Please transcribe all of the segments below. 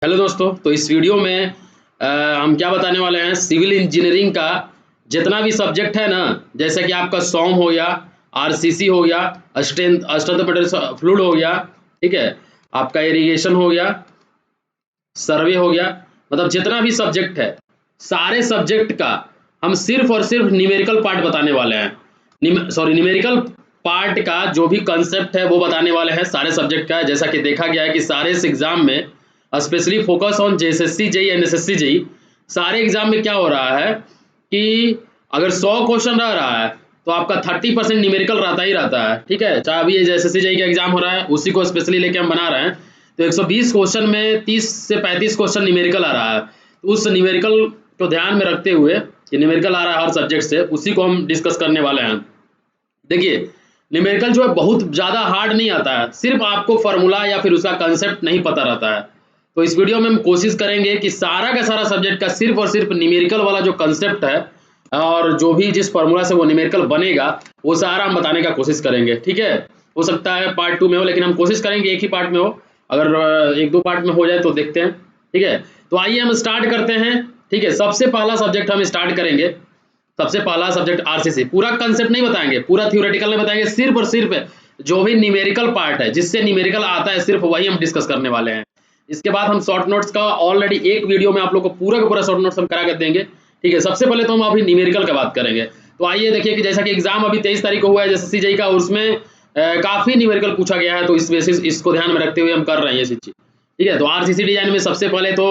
Hello दोस्तों, तो इस वीडियो में हम क्या बताने वाले हैं। सिविल इंजीनियरिंग का जितना भी सब्जेक्ट है ना, जैसे कि आपका सॉम हो गया, आरसीसी हो गया, स्ट्रेंथ फ्लूइड हो गया, ठीक है, आपका इरिगेशन हो गया, सर्वे हो गया, मतलब जितना भी सब्जेक्ट है सारे सब्जेक्ट का हम सिर्फ और सिर्फ न्यूमेरिकल पार्ट बताने वाले हैं। न्यूमेरिकल पार्ट का जो भी कंसेप्ट है वो बताने वाले हैं सारे सब्जेक्ट का। जैसा कि देखा गया है कि सारे इस एग्जाम में specially focus on JSSC JE NSSC JE, सारे एग्जाम में क्या हो रहा है कि अगर 100 क्वेश्चन रह रहा है तो आपका 30% न्यूमेरिकल रहता ही रहता है। ठीक है, चाहे अभी ये जेएसएससी जेई का एग्जाम हो रहा है उसी को स्पेशली लेके हम बना रहे हैं, तो 120 क्वेश्चन में 30 से 35 क्वेश्चन न्यूमेरिकल आ रहा है। तो उस न्यूमेरिकल को ध्यान में रखते हुए कि न्यूमेरिकल आ रहा है हर सब्जेक्ट से, उसी को हम डिस्कस करने वाले हैं। देखिए, न्यूमेरिकल जो है बहुत ज़्यादा हार्ड नहीं आता है, सिर्फ आपको फार्मूला या फिर उसका कंसेप्ट नहीं पता रहता है। तो इस वीडियो में हम कोशिश करेंगे कि सारा का सारा सब्जेक्ट का सिर्फ और सिर्फ न्यूमेरिकल वाला जो कंसेप्ट है और जो भी जिस फार्मूला से वो न्यूमेरिकल बनेगा वो सारा हम बताने का कोशिश करेंगे। ठीक है, हो सकता है पार्ट 2 में हो, लेकिन हम कोशिश करेंगे एक ही पार्ट में हो। अगर एक दो पार्ट में हो जाए तो देखते हैं। ठीक है, तो आइए हम स्टार्ट करते हैं। ठीक है, सबसे पहला सब्जेक्ट हम स्टार्ट करेंगे। सबसे पहला सब्जेक्ट आरसीसी। पूरा कंसेप्ट नहीं बताएंगे, पूरा थ्योरेटिकल नहीं बताएंगे, सिर्फ और सिर्फ जो भी न्यूमेरिकल पार्ट है जिससे न्यूमेरिकल आता है सिर्फ वही हम डिस्कस करने वाले हैं। इसके बाद हम शॉर्ट नोट्स का ऑलरेडी एक वीडियो में आप लोग को पूरा का पूरा शॉर्ट नोट्स हम करा कर देंगे। ठीक है, सबसे पहले तो हम अभी न्यूमेरिकल का बात करेंगे। तो आइए देखिए कि जैसा कि एग्जाम अभी 23 तारीख को हुआ है जैसे जेई का, उसमें काफी न्यूमेरिकल पूछा गया है, तो इस बेसिस इसको ध्यान में रखते हुए हम कर रहे हैं ये चीज। ठीक है, तो आरसीसी डिजाइन में सबसे पहले तो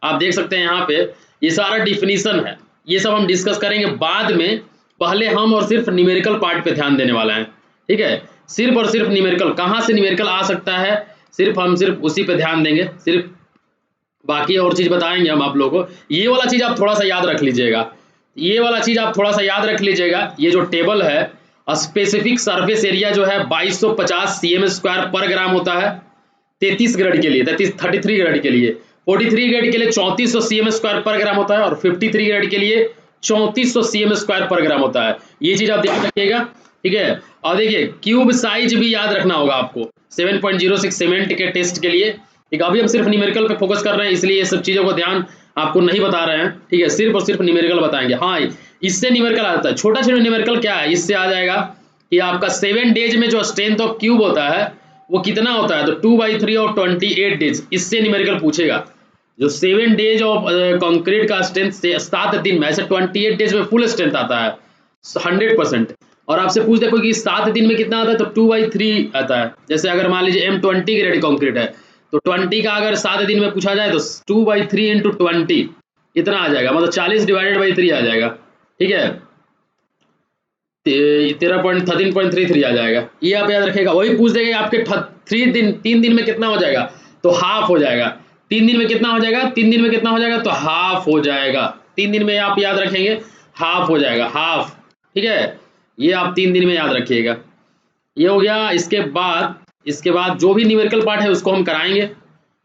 आप देख सकते हैं यहाँ पे ये सारा डिफिनीशन है, ये सब हम डिस्कस करेंगे बाद में। पहले हम और सिर्फ न्यूमेरिकल पार्ट पे ध्यान देने वाला है। ठीक है, सिर्फ और सिर्फ न्यूमेरिकल, कहाँ से न्यूमेरिकल आ सकता है हम सिर्फ उसी पे ध्यान देंगे। सिर्फ बाकी और चीज बताएंगे हम आप लोगों को। ये वाला चीज आप थोड़ा सा याद रख लीजिएगा, ये वाला चीज आप थोड़ा सा याद रख लीजिएगा। ये जो टेबल है, स्पेसिफिक सरफेस एरिया जो है 2250 सीएम स्क्वायर पर ग्राम होता है 33 ग्रेड के लिए, 33 ग्रेड के लिए, 43 ग्रेड के लिए 3400 सीएम स्क्वायर पर ग्राम होता है और 53 ग्रेड के लिए 3400 सीएम स्क्वायर पर ग्राम होता है। ये चीज आप ध्यान रखिएगा। ठीक है, और देखिए क्यूब साइज भी याद रखना होगा आपको 7.06 सीमेंट के टेस्ट के लिए। ठीक है, अभी हम सिर्फ न्यूमेरिकल पे फोकस कर रहे हैं इसलिए ये सब चीजों को ध्यान आपको नहीं बता रहे हैं। ठीक है, सिर्फ और सिर्फ न्यूमेरिकल बताएंगे। हाँ, इससे न्यूमेरिकल आता है। छोटा छोटा न्यूमेरिकल क्या है, इससे आ जाएगा कि आपका 7 डेज में जो स्ट्रेंथ ऑफ क्यूब होता है वो कितना होता है, तो 2/3 और 28 डेज, इससे न्यूमेरिकल पूछेगा। जो 7 डेज ऑफ कंक्रीट का स्ट्रेंथ 7 दिन में, ऐसे 28 डेज में फुल स्ट्रेंथ आता है 100%। और आपसे पूछ दे कोई कि 7 दिन में कितना आता है, तो 2/3 आता है। जैसे अगर मान लीजिए M20 ग्रेड कंक्रीट है तो 20 का अगर 7 दिन में पूछा जाए तो 2/3 इंटू 20 इतना आ जाएगा, मतलब 40 डिवाइडेड बाई 3 आ जाएगा। ठीक है, 13.33 आ जाएगा। ये आप याद रखेगा। वही पूछ देगा आपके 3 दिन में कितना हो जाएगा, तो हाफ हो जाएगा। 3 दिन में कितना हो जाएगा, 3 दिन में कितना हो जाएगा, तो हाफ हो जाएगा। 3 दिन में आप याद रखेंगे हाफ हो जाएगा, हाफ। ठीक है, ये आप 3 दिन में याद रखिएगा। ये हो गया। इसके बाद जो भी न्यूमेरिकल पार्ट है उसको हम कराएंगे।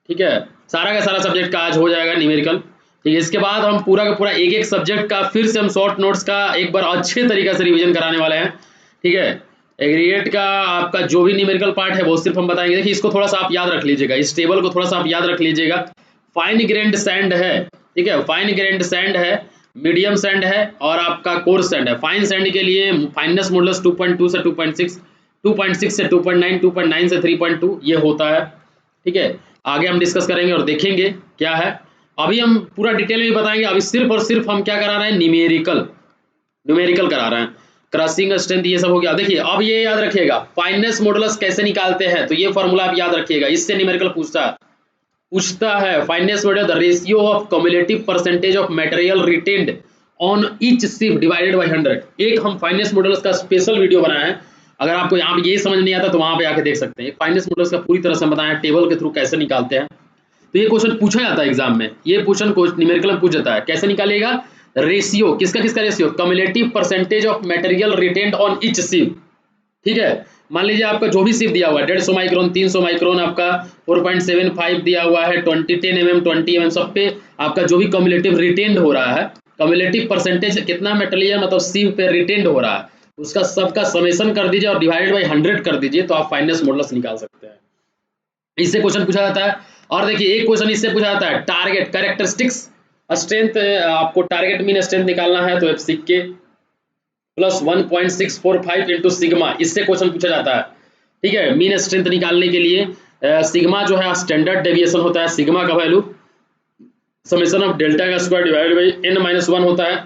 ठीक है, सारा का सारा सब्जेक्ट का आज हो जाएगा न्यूमेरिकल। ठीक है, इसके बाद हम पूरा का पूरा एक एक सब्जेक्ट का फिर से हम शॉर्ट नोट्स का एक बार अच्छे तरीके से रिवीजन कराने वाले हैं। ठीक है, एग्रीगेट का आपका जो भी न्यूमेरिकल पार्ट है वो सिर्फ हम बताएंगे। देखिए, इसको थोड़ा सा आप याद रख लीजिएगा, इस टेबल को थोड़ा सा आप याद रख लीजिएगा। फाइन ग्रेन्ड सैंड है, ठीक है, फाइन ग्रेन्ड सैंड है, मीडियम सैंड है और आपका कोर्स सैंड है। फाइन सैंड के लिए फाइननेस मॉडुलस 2.2 से 2.6, 2.6 से 2.9, 2.9 से 3.2 ये होता है। ठीक है, आगे हम डिस्कस करेंगे और देखेंगे क्या है। अभी हम पूरा डिटेल में बताएंगे। अभी सिर्फ और सिर्फ हम क्या करा रहे हैं, न्यूमेरिकल करा रहे हैं। क्रशिंग स्ट्रेंथ ये सब हो गया। देखिए, अब ये याद रखिएगा फाइननेस मॉडुलस कैसे निकालते हैं, तो ये फॉर्मूला आप याद रखिएगा, इससे न्यूमेरिकल पूछता है। Fineness modulus the ratio of cumulative percentage of material retained on each sheet divided by 100। एक हम फाइननेस मॉडुलस का स्पेशल वीडियो बनाए हैं, अगर आपको यहाँ पे ये समझ नहीं आता तो वहां पे आके देख सकते हैं। फाइननेस मॉडुलस का पूरी तरह से बताया टेबल के थ्रू कैसे निकालते हैं। तो ये क्वेश्चन पूछा जाता है एग्जाम में, ये क्वेश्चन न्यूमेरिकल में पूछ जाता है। कैसे निकालेगा, रेशियो, किसका किसका ratio, cumulative percentage of material retained on each sheet. ठीक है, मान लीजिए आपका जो भी शीट दिया हुआ है 150 माइक्रोन, 300 माइक्रोन, आपका 4.75 दिया हुआ है, 10 mm, 20 mm, सब पे आपका जो भी क्युमुलेटिव रिटेन्ड हो रहा है, क्युमुलेटिव परसेंटेज कितना मटेरियल मतलब शीट पे रिटेन्ड हो रहा है, उसका सबका समेशन कर दीजिए और डिवाइडेड बाई 100 कर दीजिए, तो आप फाइननेस मॉडुलस निकाल सकते हैं। इससे क्वेश्चन पूछा जाता है। और देखिए एक क्वेश्चन इससे पूछा जाता है, टारगेट कैरेक्टरिस्टिक्स स्ट्रेंथ, आपको टारगेट मीन स्ट्रेंथ निकालना है तो एफसीके प्लस 1.645 इंटू सिग्मा, इससे क्वेश्चन पूछा जाता है। ठीक है, मीन स्ट्रेंथ निकालने के लिए सिग्मा जो है स्टैंडर्ड डेविएशन होता है, सिग्मा का वैल्यू समेशन ऑफ डेल्टा का square divided by n minus 1 होता है,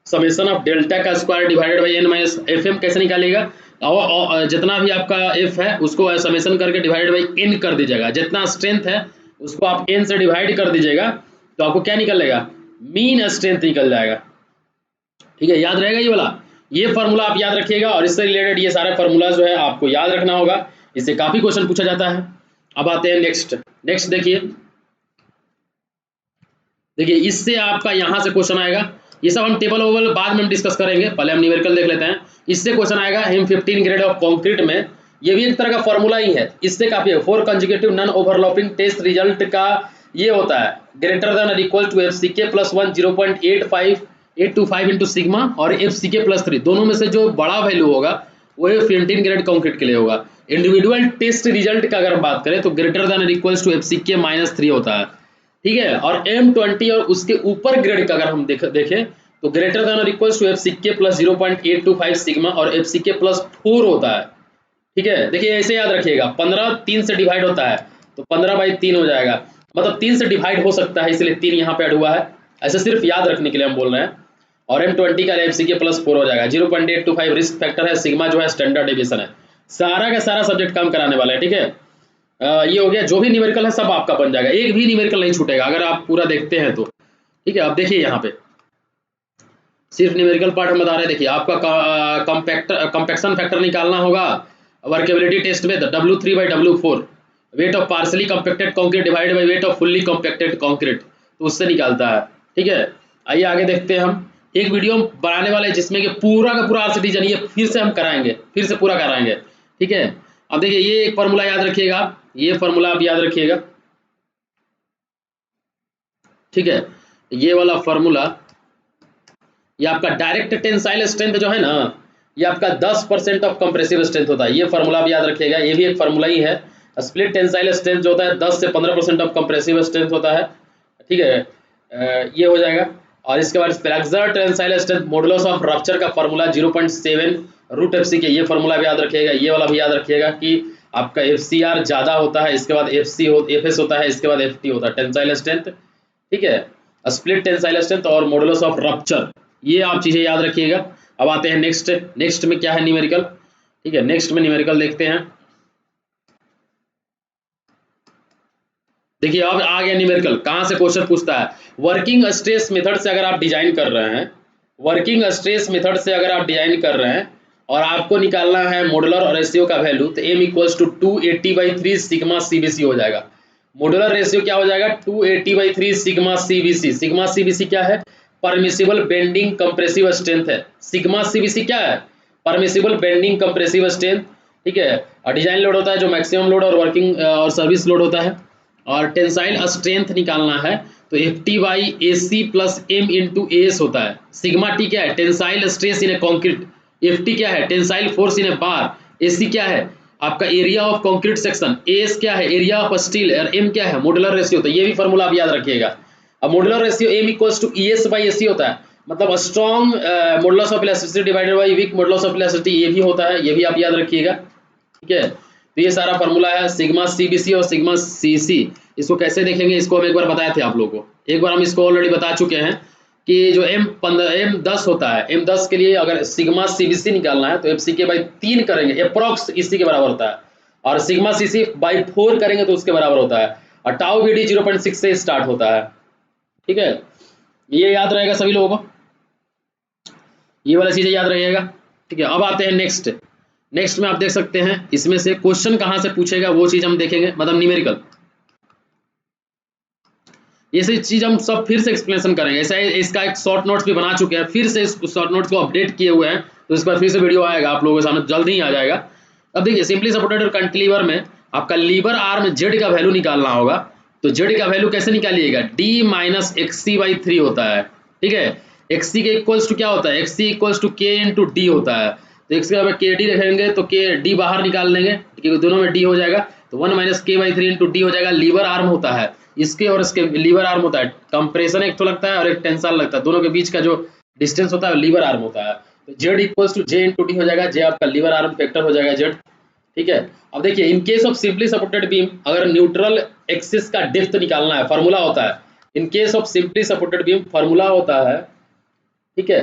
समेशन ऑफ डेल्टा का square divided by n minus F कैसे निकालेगा, और जितना भी आपका एफ है उसको समेशन करके डिवाइडेड बाई n कर दीजिएगा, जितना स्ट्रेंथ है उसको आप n से डिवाइड कर दीजिएगा तो आपको क्या निकलेगा, मीन स्ट्रेंथ निकल जाएगा। ठीक है, याद रहेगा ये वाला, ये फार्मूला आप याद रखिएगा और इससे रिलेटेड ये सारे फार्मूला जो है आपको याद रखना होगा, इससे काफी क्वेश्चन पूछा जाता है। अब आते हैं नेक्स्ट देखिए, इससे आपका यहाँ से क्वेश्चन आएगा, ये सब हम टेबल ओबल बाद में हम डिस्कस करेंगे, पहले हम न्यूमेरिकल देख लेते हैं। इससे क्वेश्चन आएगा M15 ग्रेड ऑफ कंक्रीट में, ये भी एक तरह का फॉर्मूला ही है, इससे काफी है, 4 consecutive non overlapping test result का ये होता है ग्रेटर देन और equal to FCK plus 1 0.825 into sigma और FCK प्लस 3, दोनों में से जो बड़ा वैल्यू होगा वो M15 ग्रेड कंक्रीट के लिए होगा। इंडिविजुअल टेस्ट रिजल्ट का अगर हम बात करें तो ग्रेटर देन और इक्वल टू FCK माइनस 3 होता है। ठीक है, और M20 और उसके ऊपर ग्रेड का अगर हम देखें तो ग्रेटर देन और equal to FCK plus 0.825 sigma और FCK प्लस 4 होता है। ठीक है, देखिए ऐसे याद रखिएगा, 15 3 से डिवाइड होता है तो 15/3 हो जाएगा, मतलब 3 से डिवाइड हो सकता है इसलिए 3 यहाँ पे ऐड हुआ है, ऐसे सिर्फ याद रखने के लिए हम बोल रहे हैं। और M20 का FCK प्लस 4 हो जाएगा, 0.825 रिस्क फैक्टर है, सिग्मा जो है स्टैंडर्ड डेविएशन है, सारा का सारा सब्जेक्ट काम कराने वाला है। ठीक है, ये हो गया, जो भी न्यूमेरिकल है सब आपका बन जाएगा, एक भी न्यूमेरिकल नहीं छूटेगा अगर आप पूरा देखते हैं तो। ठीक है, अब देखिए यहाँ पे सिर्फ न्यूमेरिकल पार्ट हम बता रहे हैं, देखिए आपका कंपैक्शन फैक्टर निकालना होगा वर्केबिलिटी टेस्ट में, W3/W4 weight of partially compacted concrete divided by weight of fully compacted concrete, तो उससे निकालता है। ठीक है, आइए आगे देखते हैं, हम एक वीडियो बनाने वाले जिसमें कि पूरा का पूरा RCT जानिए, फिर से हम कराएंगे, फिर से पूरा कराएंगे। ठीक है, अब देखिए ये एक फार्मूला याद रखिएगा, ये फार्मूला आप याद रखिएगा। ठीक है, ये वाला फार्मूला, ये आपका डायरेक्ट टेंसाइल स्ट्रेंथ जो है ना, ये आपका 10% ऑफ कंप्रेसिव स्ट्रेंथ होता है, ये फार्मूला आप याद रखिएगा, ये भी एक फार्मूला ही है। स्प्लिट टेंसाइल स्ट्रेंथ जो होता है 10 से 15% ऑफ कंप्रेसिव स्ट्रेंथ होता है। ठीक है, ये हो जाएगा। और इसके बाद flexor tensile strength modulus of rupture का फार्मूला 0.7 रूट FCK, ये फार्मूला भी याद रखिएगा, ये वाला भी याद रखिएगा कि आपका FCR ज्यादा होता है, इसके बाद FS होता है, इसके बाद FT होता है टेंसाइल स्ट्रेंथ। ठीक है, स्प्लिट टेंसाइल स्ट्रेंथ और मॉडुलस ऑफ रप्चर, ये आप चीजें याद रखिएगा। अब आते हैं नेक्स्ट में क्या है न्यूमेरिकल। ठीक है, नेक्स्ट में न्यूमेरिकल देखते हैं। देखिए अब आ गया न्यूमेरिकल, कहां से क्वेश्चन पूछता है, वर्किंग स्ट्रेस मेथड से अगर आप डिजाइन कर रहे हैं, वर्किंग स्ट्रेस मेथड से अगर आप डिजाइन कर रहे हैं और आपको निकालना है मॉडुलर रेशियो का वैल्यू, तो M equals to 280/3 sigma CBC हो जाएगा। मॉडुलर रेशियो क्या हो जाएगा, 280/3 सिग्मा CBC। सिग्मा CBC क्या है, परमिसिबल बेंडिंग कंप्रेसिव स्ट्रेंथ है। सिग्मा CBC क्या है, परमिसिबल बेंडिंग कंप्रेसिव स्ट्रेंथ। ठीक है, और डिजाइन लोड होता है जो मैक्सिमम लोड और वर्किंग और सर्विस लोड होता है। और टेंसाइल स्ट्रेंथ निकालना है तो FT/AC plus M into AS होता है। सिग्मा T क्या है, tensile stress in A concrete, FT क्या है, tensile force in A bar, AC क्या है आपका area of concrete section, AS क्या है एरिया ऑफ स्टील, और M क्या है मॉडुलर रेशियो। तो ये भी फार्मूला आप याद रखिएगा। अब modular ratio M equals to ES/AC होता है, मतलब strong modulus of elasticity divided by weak modulus of elasticity, ये भी होता है, ये भी आप याद रखिएगा। ठीक है, तो ये सारा फार्मूला है सिग्मा CBC और सिग्मा CC। इसको कैसे देखेंगे, इसको हम एक बार बताए थे आप लोगों को, एक बार हम इसको ऑलरेडी बता चुके हैं कि जो M10 होता है, M10 के लिए अगर सिग्मा CBC निकालना है तो FCK/3 करेंगे, अप्रॉक्स इसी के बराबर होता है, और सिग्मा CC/4 करेंगे तो उसके बराबर होता है, और टाउ BD 0.6 से स्टार्ट होता है। ठीक है, ये याद रहेगा सभी लोगों को, ये वाला चीजें याद रहिएगा। ठीक है, अब आते हैं नेक्स्ट में आप देख सकते हैं इसमें से क्वेश्चन कहां से पूछेगा वो चीज हम देखेंगे, मतलब न्यूमेरिकल, ये सब चीज हम सब फिर से एक्सप्लेनेशन करेंगे। ऐसा इसका एक शॉर्ट नोट्स भी बना चुके हैं, फिर से इस शॉर्ट नोट्स को अपडेट किए हुए हैं, तो इसका फिर से वीडियो आएगा आप लोगों के सामने, जल्द ही आ जाएगा। अब देखिए सिंपली सपोर्टेड और कैंटिलीवर में आपका लीवर आर्म Z का वैल्यू निकालना होगा, तो Z का वैल्यू कैसे निकालिएगा, D-XC/3 होता है। ठीक है, XC के इक्वल्स टू क्या होता है, XC equals to K into D होता है, तो इसके बाद KD रखेंगे तो K D बाहर निकाल लेंगे क्योंकि दोनों में D हो जाएगा, तो 1 माइनस के बाई 3 इंटू डी हो जाएगा। लीवर आर्म होता है इसके और इसके, लीवर आर्म होता है, कंप्रेशन एक तो लगता है और एक टेंशन लगता है, दोनों के बीच का जो डिस्टेंस होता है लीवर आर्म होता है। तो Z equals to J into D हो जाएगा, जे आपका लीवर आर्म फैक्टर हो जाएगा जेड, ठीक है। अब देखिए in case of simply supported beam, अगर न्यूट्रल एक्सिस का डेप्थ निकालना है, फार्मूला होता है in case of simply supported beam, formula होता है, ठीक है,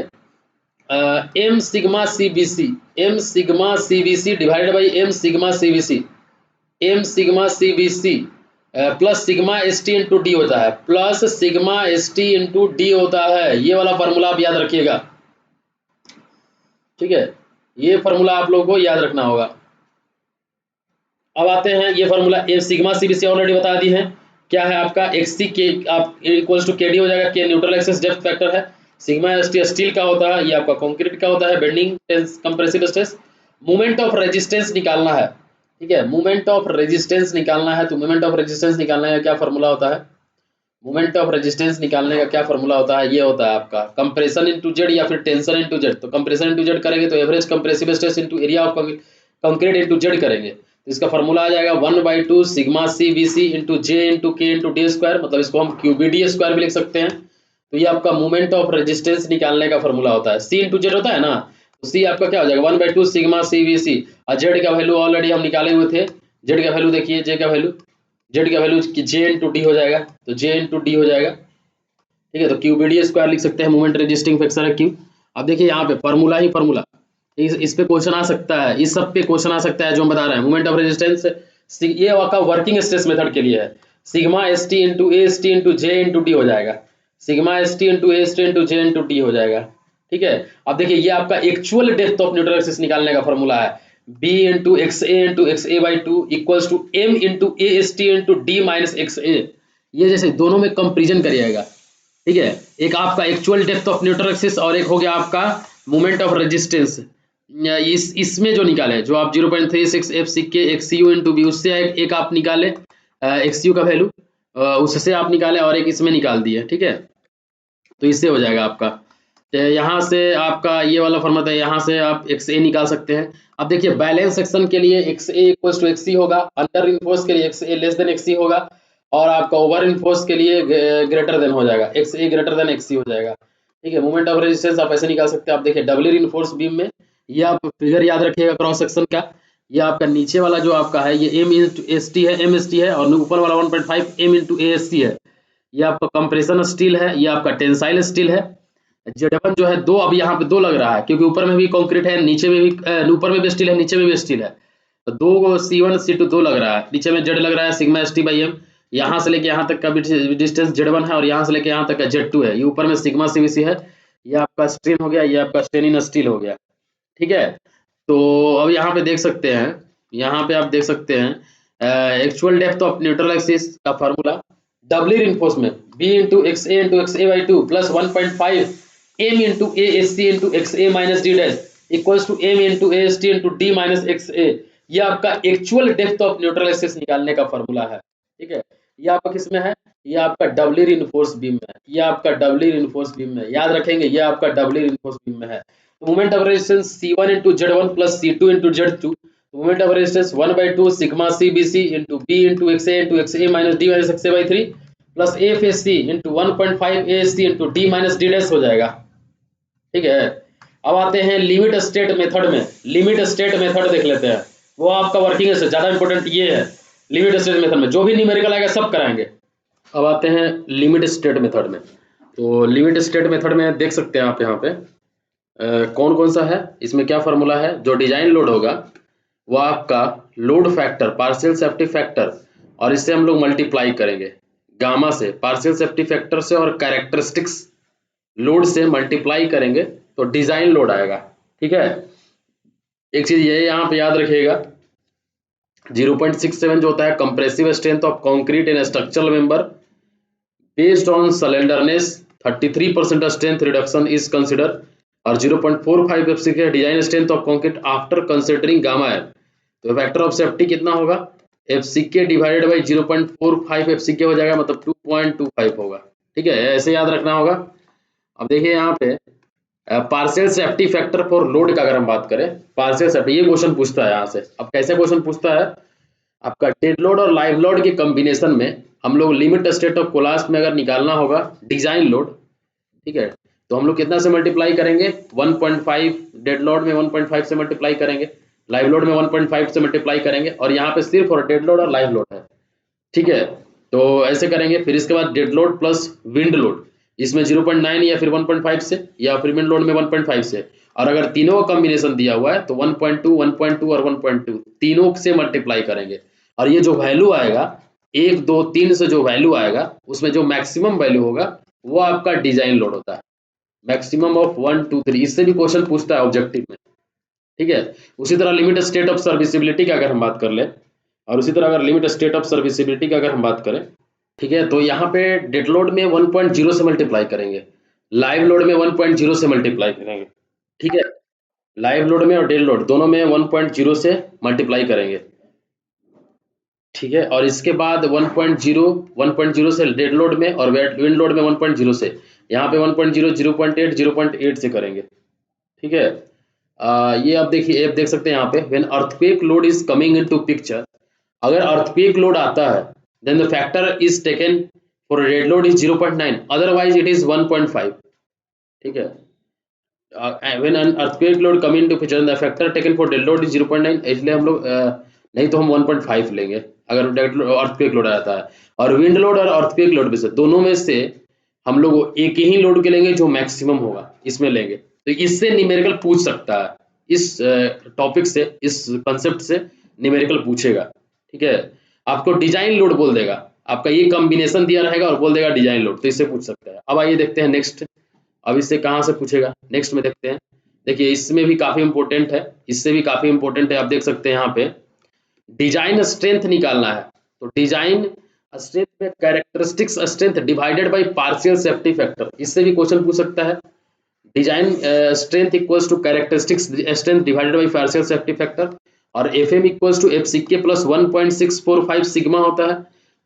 M sigma C B C, M sigma C B C divided by M sigma C B C, M sigma C B C plus sigma S T into D होता है, plus sigma S T into D होता है। ये वाला formula आप याद रखिएगा, ठीक है, ये फार्मूला आप लोगों को याद रखना होगा। अब आते हैं ये formula A sigma C B C already बता दी है, क्या है आपका एक्स सी के आप इक्वल्स टू के डी हो जाएगा, K neutral axis depth factor है, सिग्मा एस टी स्टील का होता है, ये आपका कंक्रीट का होता है, bending tense compressive stress, moment of resistance निकालना है, ठीक है, मोमेंट ऑफ रेजिस्टेंस निकालना है। तो मोमेंट ऑफ रेजिस्टेंस निकालने का क्या फार्मूला होता है, मोमेंट ऑफ रेजिस्टेंस निकालने का क्या फार्मूला होता है, ये होता है आपका कंप्रेशन इनटू जेड या फिर टेंशन इनटू जेड। तो कंप्रेशन इनटू जेड करेंगे तो average compressive stress into area of concrete into Z करेंगे, तो इसका फार्मूला आ जाएगा 1/2 sigma C B C into J into K into D square, मतलब इसको हम क्यूबीडी स्क्वायर भी लिख सकते हैं। तो ये आपका मोमेंट ऑफ रेजिस्टेंस निकालने का फार्मूला होता है, सी इंटू जेड होता है ना, तो सी आपका क्या हो जाएगा 1/2 सिग्मा सी बी सी, और जेड का वैल्यू ऑलरेडी हम निकाले हुए थे, जेड का वैल्यू देखिए, जे का वैल्यू, जेड का वैल्यू जे इंटू डी हो जाएगा, तो जे इंटू डी हो जाएगा, ठीक है। तो क्यूबीडी स्क्वायर लिख सकते हैं, मोमेंट रेजिस्टिंग फैक्टर है क्यू। अब देखिए यहाँ पे फार्मूला ही फार्मूला, इस पे क्वेश्चन आ सकता है, इस सब पे क्वेश्चन आ सकता है जो हम बता रहे हैं। मोमेंट ऑफ रेजिस्टेंस ये आपका वर्किंग स्ट्रेस मेथड के लिए है, sigma S T into A S T into J into D हो जाएगा, sigma S T into A S T into J into D हो जाएगा, ठीक है। अब देखिए ये आपका actual depth of neutral axis निकालने का फार्मूला है, B into X A by two equals to M into A S T into D minus X A. ये जैसे दोनों में कंपेरिजन करिएगा, ठीक है, एक आपका actual depth of neutral axis और एक हो गया आपका मोमेंट ऑफ रेजिस्टेंस, इसमें जो निकाले, जो आप 0.36 एफ सी के एक्स यू इंटू बी, उससे एक आप निकाले एक्स यू का वैल्यू, उससे आप निकाले और एक इसमें निकाल दिए, ठीक है। तो इससे हो जाएगा आपका, तो यहाँ से आपका ये वाला फॉर्मूला है, यहाँ से आप एक्स ए निकाल सकते हैं। अब देखिए बैलेंस सेक्शन के लिए X A equals to X C होगा, अंडर इनफोर्स के लिए X A less than X C होगा, और आपका ओवर इनफोर्स के लिए ग्रेटर देन हो जाएगा, एक्स ए ग्रेटर देन एक्स सी हो जाएगा, ठीक है। मोमेंट ऑफ रेजिस्टेंस आप ऐसे निकाल सकते हैं। आप देखिए डबल इनफोर्स बीम में ये आप फिगर याद रखिएगा क्रॉस सेक्शन का, ये आपका नीचे वाला जो आपका है ये एम इंटू एस टी है, एम एस टी है, और ऊपर वाला 1.5 M into A S C है, ये आपका कंप्रेशन स्टील है, ये आपका टेंसाइल स्टील है। जेड1 जो है दो, अब यहाँ पे दो लग रहा है क्योंकि ऊपर में भी कंक्रीट है, नीचे में भी ऊपर में भी स्टील है, नीचे में भी स्टील है, तो दो C1 C2 दो लग रहा है, नीचे में जेड लग रहा है sigma S T by M, यहाँ से लेके यहाँ तक का डिस्टेंस जेड1 है और यहाँ से लेके यहाँ तक का जेड2 है, ये ऊपर में सिग्मा सीवीसी है, ये आपका स्ट्रेन हो गया, ये आपका स्ट्रेन इन स्टील हो गया, ठीक है। तो अब यहाँ पे देख सकते हैं, यहाँ पे आप देख सकते हैं actual depth of neutral axis का फार्मूला डबली इनफोर्स में B into X A by two plus 1.5 M into A S T into X A minus D dash equals to M into A S T into D minus X A. ये आपका actual depth of neutral axis निकालने का formula है, ठीक है। ये आपका किसमें है, ये आपका डबली इनफोर्स बीम में है, ये आपका डबली इनफोर्स बीम में, याद रखेंगे ये आपका डबली इनफोर्स बीम में है। तो moment of resistance C1 into Z1 plus C2 into Z2, moment of resistance 1/2 sigma CBC into B into XA minus D minus XA by 3 plus AFC into 1.5 ASC into D minus D dash हो जाएगा, ठीक है। अब आते हैं limit state method में, limit state method देख लेते हैं, वो आपका वर्किंग है, ज्यादा इंपॉर्टेंट ये है। लिमिट स्टेट मेथड में जो भी न्यूमेरिकल आएगा सब कराएंगे। अब आते हैं लिमिट स्टेट मेथड में, तो लिमिट स्टेट मेथड में देख सकते हैं आप यहाँ पे कौन कौन सा है, इसमें क्या फार्मूला है। जो डिजाइन लोड होगा वो आपका load factor, partial safety factor, और इससे हम लोग मल्टीप्लाई करेंगे गामा से, पार्शियल सेफ्टी फैक्टर से और कैरेक्टरिस्टिक्स लोड से मल्टीप्लाई करेंगे तो डिजाइन लोड आएगा, ठीक है। एक चीज ये यहाँ पे याद रखिएगा, 0.67 जो होता है compressive strength of concrete in structural member based on slenderness, 33% strength reduction is consider, और 0.45 एफसी के design strength of concrete after considering gamma है। तो फैक्टर ऑफ सेफ्टी कितना होगा, एफसीके डिवाइडेड बाई 0.45 एफसीके हो जाएगा, मतलब 2.25 होगा, ठीक है, ऐसे याद रखना होगा। अब देखिए यहाँ पे partial safety factor for load का अगर हम बात करें, पार्शियल सेफ्टी, ये क्वेश्चन पूछता है यहाँ से। अब कैसे क्वेश्चन पूछता है, आपका डेड लोड और लाइव लोड के कॉम्बिनेशन में हम लोग लिमिट स्टेट ऑफ कोलाप्स में अगर निकालना होगा डिजाइन लोड, ठीक है, तो हम लोग कितना से मल्टीप्लाई करेंगे 1.5, डेड लोड में 1.5 से मल्टीप्लाई करेंगे, लाइव लोड में 1.5 से मल्टीप्लाई करेंगे, और यहाँ पे सिर्फ और डेड लोड और लाइव लोड है, ठीक है। तो ऐसे करेंगे, फिर इसके बाद dead load plus wind load, इसमें 0.9 या फिर 1.5 से, या फिर विंड लोड में 1.5 से, और अगर तीनों का कॉम्बिनेशन दिया हुआ है तो 1.2, 1.2 और 1.2 तीनों से मल्टीप्लाई करेंगे, और ये जो वैल्यू आएगा 1, 2, 3 से जो वैल्यू आएगा उसमें जो मैक्सिमम वैल्यू होगा वो आपका डिजाइन लोड होता है, मैक्सिमम ऑफ 1, 2, 3। इससे भी क्वेश्चन पूछता है ऑब्जेक्टिव में, ठीक है। उसी तरह लिमिट स्टेट ऑफ सर्विसिबिलिटी की अगर हम बात कर ले, और उसी तरह अगर लिमिट स्टेट ऑफ सर्विसिबिलिटी की अगर हम बात करें, ठीक है, तो यहाँ पे डेड लोड में 1.0 से मल्टीप्लाई करेंगे, लाइव लोड में 1.0 से मल्टीप्लाई करेंगे, ठीक है, लाइव लोड में और डेड लोड दोनों में 1.0 से मल्टीप्लाई करेंगे, ठीक है, और इसके बाद 1.0 से डेड लोड में और विंड लोड में 1.0 से, यहाँ पे 1.0, 0.8, 0.8 से करेंगे, ठीक है। ये आप देखिए, आप देख सकते हैं यहाँ पे when earthquake load is coming into picture, अगर अर्थक्वेक लोड आता है then the factor is taken for dead load is 0.9, otherwise it is 1.5, ठीक है। When an earthquake load coming into picture the factor taken for dead load is 0.9, इसलिए हम लोग नहीं तो हम 1.5 लेंगे अगर डेड अर्थक्वेक लोड आता है, और विंड लोड और अर्थक्वेक लोड में से दोनों में से हम लोग एक ही लोड के लेंगे जो मैक्सिमम होगा इसमें लेंगे, तो इससे न्यूमेरिकल पूछ सकता है, इस टॉपिक से, इस कंसेप्ट से न्यूमेरिकल पूछेगा, ठीक है। आपको डिजाइन लोड बोल देगा, आपका ये कॉम्बिनेशन दिया रहेगा और बोल देगा डिजाइन लोड, तो इससे पूछ सकता है। अब आइए देखते हैं नेक्स्ट, अब इससे कहाँ से पूछेगा, नेक्स्ट में देखते हैं। देखिए इसमें भी काफी इंपॉर्टेंट है, इससे भी काफी इंपॉर्टेंट है, आप देख सकते हैं यहाँ पे डिजाइन स्ट्रेंथ निकालना है, तो डिजाइन स्ट्रेंथ में characteristics strength divided by partial safety factor, इससे भी क्वेश्चन पूछ सकता है। Design strength equals to characteristics strength divided by partial safety factor, और FM equals to FCK plus 1.645 sigma होता है,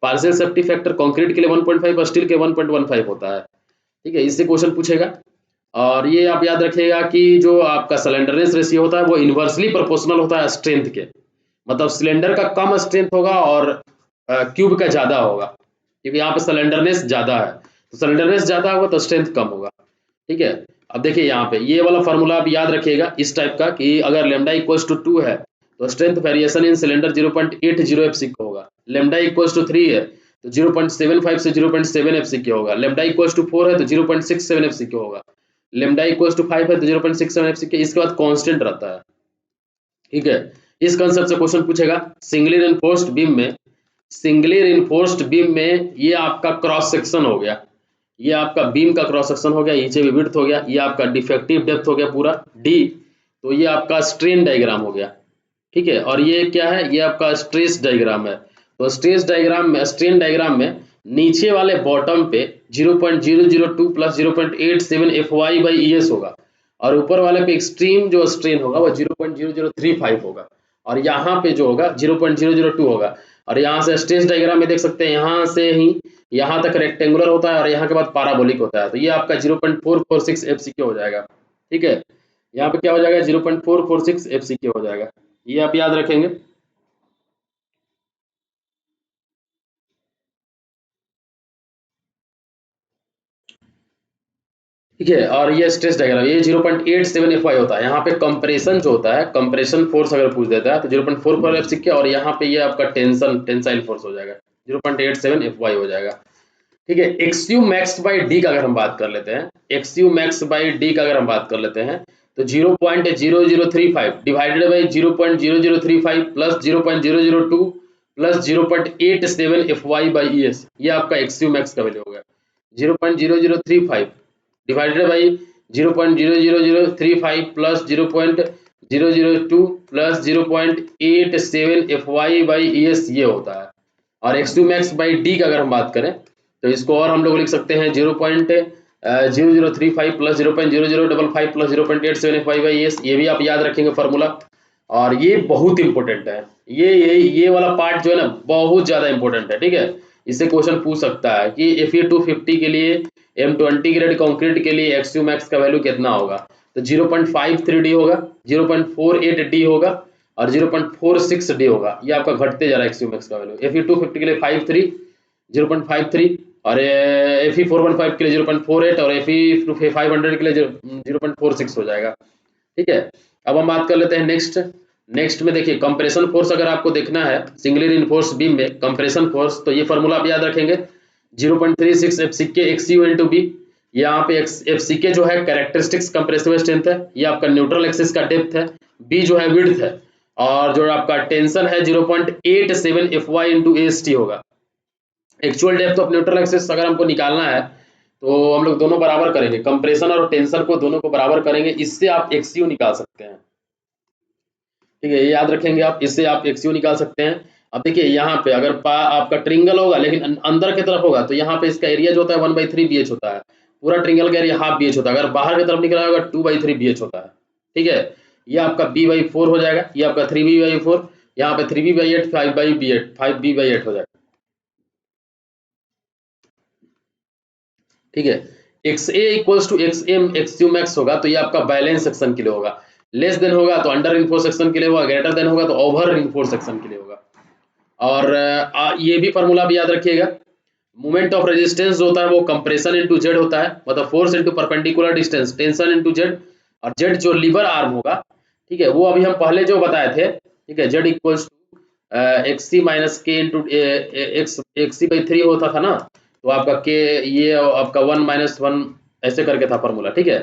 पार्शियल सेफ्टी फैक्टर कंक्रीट के लिए 1.5 और स्टील के 1.15 होता है, ठीक है, इससे क्वेश्चन पूछेगा। और ये आप याद रखिएगा कि जो आपका सिलेंडरनेस रेशियो होता है वो इनवर्सली प्रोपोर्शनल होता है स्ट्रेंथ के, मतलब सिलेंडर का कम स्ट्रेंथ होगा और क्यूब का ज्यादा होगा, क्योंकि यहाँ पे सिलेंडरनेस ज्यादा है, तो सिलेंडरनेस ज्यादा होगा तो स्ट्रेंथ कम होगा, ठीक है। अब देखिए यहाँ पे ये वाला फॉर्मूला आप याद रखिएगा इस टाइप का, कि अगर लेमडा इक्वल्स टू 2 है तो स्ट्रेंथ वेरिएशन इन सिलेंडर 0.80 एफसीके होगा, लेमडा इक्वल्स टू 3 है तो 0.75 से 0.7 एफसीके होगा, लेमडा इक्वल्स टू 4 है तो 0.67 एफसीके होगा, लेमडा इक्वल्स टू 5 है तो 0.67 एफसीके, इसके बाद कांस्टेंट रहता है, ठीक है। इस कंसेप्ट से क्वेश्चन पूछेगा। सिंगली रिइंफोर्स्ड बीम में, सिंगली रिइंफोर्स्ड बीम में ये आपका क्रॉस सेक्शन हो गया, ये आपका बीम का क्रॉस सेक्शन हो गया, नीचे भी विड्थ हो गया, ये आपका डिफेक्टिव डेप्थ हो गया पूरा डी, तो ये आपका स्ट्रेन डायग्राम हो गया, ठीक है। और ये क्या है, ये आपका स्ट्रेस डायग्राम है, तो स्ट्रेस डायग्राम में, स्ट्रेन डायग्राम में नीचे वाले बॉटम पे 0.002 प्लस 0.87 FY बाई ES होगा, और ऊपर वाले पे एक्सट्रीम जो स्ट्रेन होगा वो 0.0035 होगा, और यहाँ पे जो होगा 0.002 होगा, और यहाँ से स्ट्रेस डायग्राम में देख सकते हैं यहाँ से ही यहाँ तक रेक्टेंगुलर होता है और यहाँ के बाद पैराबोलिक होता है, तो ये आपका 0.446 FCK हो जाएगा, ठीक है। यहाँ पे क्या हो जाएगा 0.446 FCK हो जाएगा, ये आप याद रखेंगे। ठीक है, और ये स्ट्रेस डायग्राम, ये 0.87 FY होता है, यहाँ पे कंप्रेशन जो होता है, कंप्रेशन फोर्स अगर पूछ देता है तो 0.44 FCK, और यहाँ पे ये आपका टेंशन, टेंसाइल फोर्स हो जाएगा 0.87 FY हो जाएगा, ठीक है। XU मैक्स बाई डी का अगर हम बात कर लेते हैं, XU मैक्स बाई डी का अगर हम बात कर लेते हैं तो 0.0035 divided by 0.0035 plus 0.002 plus 0.87 FY by ES, ये आपका XU मैक्स का वैल्यू होगा। 0.0035 divided by 0.00035 plus 0.002 plus 0.87 FY by ES, ये होता है। और XU मैक्स बाई डी का अगर हम बात करें तो इसको और हम लोग लिख सकते हैं 0.0035 plus 0.0055 plus 0.87 FY by ES, ये भी आप याद रखेंगे फार्मूला, और ये बहुत इंपॉर्टेंट है, ये वाला पार्ट जो है ना बहुत ज्यादा इंपॉर्टेंट है, ठीक है। इससे क्वेश्चन पूछ सकता है कि Fe250 के लिए M20 ग्रेड कंक्रीट के लिए XU मैक्स का वैल्यू कितना होगा, तो 0.53D होगा, 0.48D होगा, और 0.46 डी होगा। ये आपका घटते जा रहा है एक्सयू मैक्स का वैल्यू। Fe250 के लिए 53 0.53 और Fe415 के लिए 0.48 और Fe500 के लिए 0.46 हो जाएगा। ठीक है, अब हम बात कर लेते हैं नेक्स्ट में देखिए कंप्रेशन फोर्स अगर आपको देखना है सिंगली रिइंफोर्स्ड बीम में कंप्रेशन फोर्स, तो ये फॉर्मूला आप याद रखेंगे 0.36 FCK XU इंटू बी। यहाँ पे FCK जो है कैरेक्टरिस्टिक्स कंप्रेसिव स्ट्रेंथ है, ये आपका न्यूट्रल एक्सिस का डेप्थ है, बी जो है विड्थ है, और जो आपका टेंशन है 0.87 FY इंटू AST होगा। Actual depth of neutral axis अगर हमको निकालना है तो हम लोग दोनों बराबर करेंगे, कंप्रेशन और टेंशन को दोनों को बराबर करेंगे, इससे आप XU निकाल सकते हैं। ठीक है, ये याद रखेंगे आप, इससे आप XU निकाल सकते हैं। अब देखिए यहाँ पे अगर आपका ट्रिंगल होगा लेकिन अंदर की तरफ होगा तो यहाँ पे इसका एरिया जो होता है 1/3 BH होता है, पूरा ट्रिंगल का एरिया हाफ BH होता है, अगर बाहर की तरफ निकला होगा 2/3 BH होता है। ठीक है, ये आपका B/4 हो जाएगा, ये आपका 3B/4, यहाँ पे 3B/8 5B/8 5B/8 हो जाएगा। ठीक है, XA equals to XM XU max होगा तो ये आपका बैलेंस सेक्शन के लिए होगा, लेस देन होगा तो अंडर रिइंफोर्स सेक्शन के लिए होगा, ग्रेटर देन होगा तो ओवर रिइंफोर्स सेक्शन के लिए होगा। और ये भी फार्मूला भी याद रखिएगा, मोमेंट ऑफ रेजिस्टेंस जो होता है वो कंप्रेशन इनटू जेड होता है, मतलब force into perpendicular distance tension into Z, और जेड जो लीवर आर्म होगा, ठीक है, वो अभी हम पहले जो बताए थे, ठीक है, Z equals to XC minus K into XC/3 होता था ना, तो आपका के ये आपका 1 - 1 ऐसे करके था फार्मूला। ठीक है,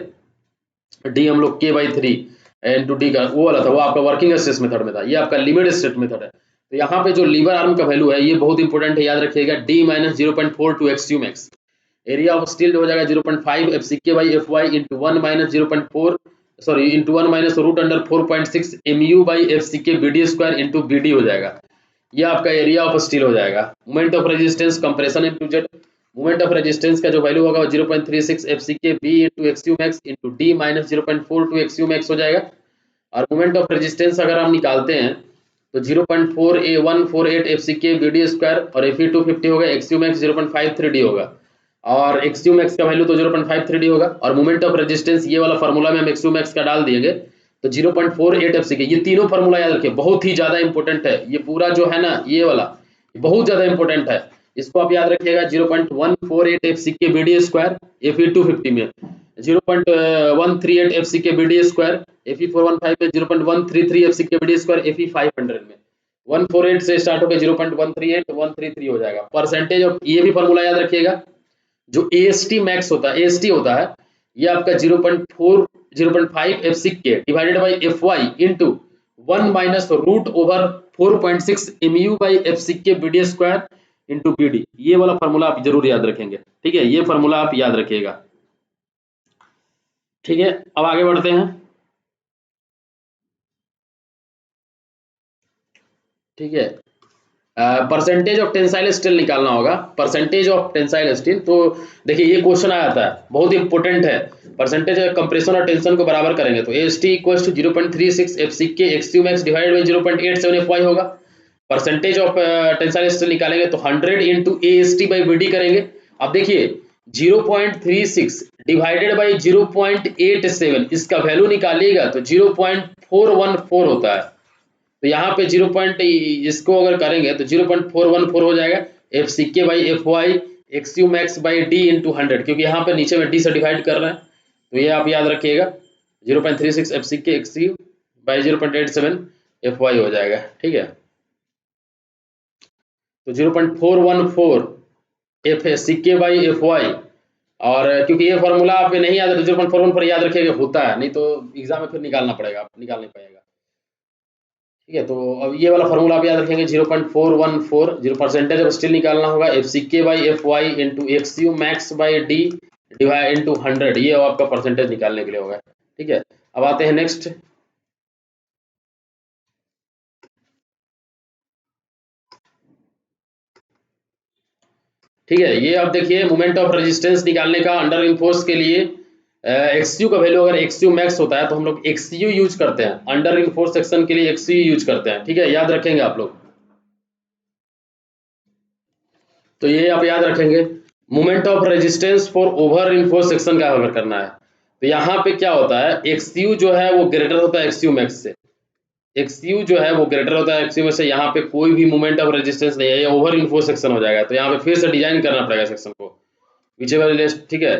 डी हम लोग K/3 इंटू डी का वो वाला था, वो आपका वर्किंग स्ट्रेस मेथड में था, ये आपका लिमिट स्टेट मेथड है। तो यहाँ पे जो लीवर आर्म का वैल्यू है ये बहुत इंपॉर्टेंट है, याद रखिएगा, D - 0.42 XU max. Area of steel हो जाएगा 0.5 FCK/FY into 1 - 0.4 sorry into 1 - √4.6 MU/FCK BD² into BD हो जाएगा। ये आपका एरिया ऑफ स्टील हो जाएगा। Moment of resistance compression into Z, moment of resistance का जो वैल्यू होगा 0.36 FCK B into XU max into D - 0.42 XU max हो जाएगा। और मोमेंट ऑफ रेजिस्टेंस अगर हम निकालते हैं तो 0.4148 FCK BD² और Fe250 होगा, XU मैक्स 0.53 D होगा, और XU मैक्स का वैल्यू तो 0.53 D होगा, और मोमेंट ऑफ रेजिस्टेंस ये वाला फार्मूला में हम XU मैक्स का डाल दिएंगे तो 0.48 FCK। ये तीनों फार्मूला याद रखिए, बहुत ही ज्यादा इंपॉर्टेंट है, ये पूरा जो है ना ये वाला बहुत ज्यादा इंपॉर्टेंट है, इसको आप याद रखिएगा। 0.148 FCK BD² Fe250 में, 0.138 FCK BD² Fe415 में, 0.133 FCK BD² Fe500 में, 148 से स्टार्ट होकर 0.138 133 हो जाएगा। परसेंटेज ऑफ ये भी फार्मूला याद रखिएगा, जो AST मैक्स होता है, AST होता है ये आपका 0.5 FCK divided by FY into 1 minus root over 4.6 MU/FCK BD² into BD। ये वाला फार्मूला आप जरूर याद रखेंगे। ठीक है, ये फार्मूला आप याद रखिएगा। ठीक है, अब आगे बढ़ते हैं। ठीक है, परसेंटेज ऑफ टेंसाइल स्टील निकालना होगा, परसेंटेज ऑफ टेंसाइल स्टील। तो देखिए ये क्वेश्चन आया था, बहुत इंपॉर्टेंट है, परसेंटेज कंप्रेशन और टेंशन को बराबर करेंगे तो AST equals to 0.36 FCK XU max divided by 0.87 FY होगा। परसेंटेज ऑफ टेंसाइल स्टील निकालेंगे तो 100 इंटू AST/BD करेंगे। अब देखिए 0.36 डिवाइडेड बाय 0.87 इसका वैल्यू निकालिएगा तो 0.414 होता है, तो यहाँ पे 0 पॉइंट इसको अगर करेंगे तो 0.414 हो जाएगा FCK/FY XU max by D into 100, क्योंकि यहाँ पे नीचे में D से डिवाइड कर रहे हैं, तो ये आप याद रखिएगा 0.36 FCK XU बाई 0.87 FY हो जाएगा। ठीक है, तो 0.414 FCK/FY, और क्योंकि ये फॉर्मूला आप नहीं याद है तो 0.414 याद रखिएगा होता है, नहीं तो एग्जाम में फिर निकालना पड़ेगा, आप निकाल नहीं पाएगा। ठीक है, तो अब ये वाला फार्मूला आप याद रखेंगे 0.414, जो परसेंटेज ऑफ स्टील निकालना होगा FCK/FY into XU max by D divide into 100, ये आपका परसेंटेज निकालने के लिए होगा। ठीक है, अब आते हैं नेक्स्ट। ठीक है, ये अब देखिए मोमेंट ऑफ रेजिस्टेंस निकालने का अंडर इनफोर्स के लिए XU का वैल्यू अगर XU मैक्स होता है तो हम लोग XU यूज करते हैं, अंडर इनफोर्स सेक्शन के लिए XU यूज करते हैं। ठीक है, याद रखेंगे आप लोग, तो ये आप याद रखेंगे। Moment of resistance for over enforce section का कवर करना है, तो यहाँ पे क्या होता है XU जो है वो ग्रेटर होता है XU मैक्स से, एक्सयू जो है वो ग्रेटर होता है एक्सयू में से, यहाँ पे कोई भी मोमेंट ऑफ रेजिस्टेंस नहीं है, ये ओवर इन्फो सेक्शन हो जाएगा, तो यहाँ पे फिर से डिजाइन करना पड़ेगा सेक्शन को विचेवर, ठीक है।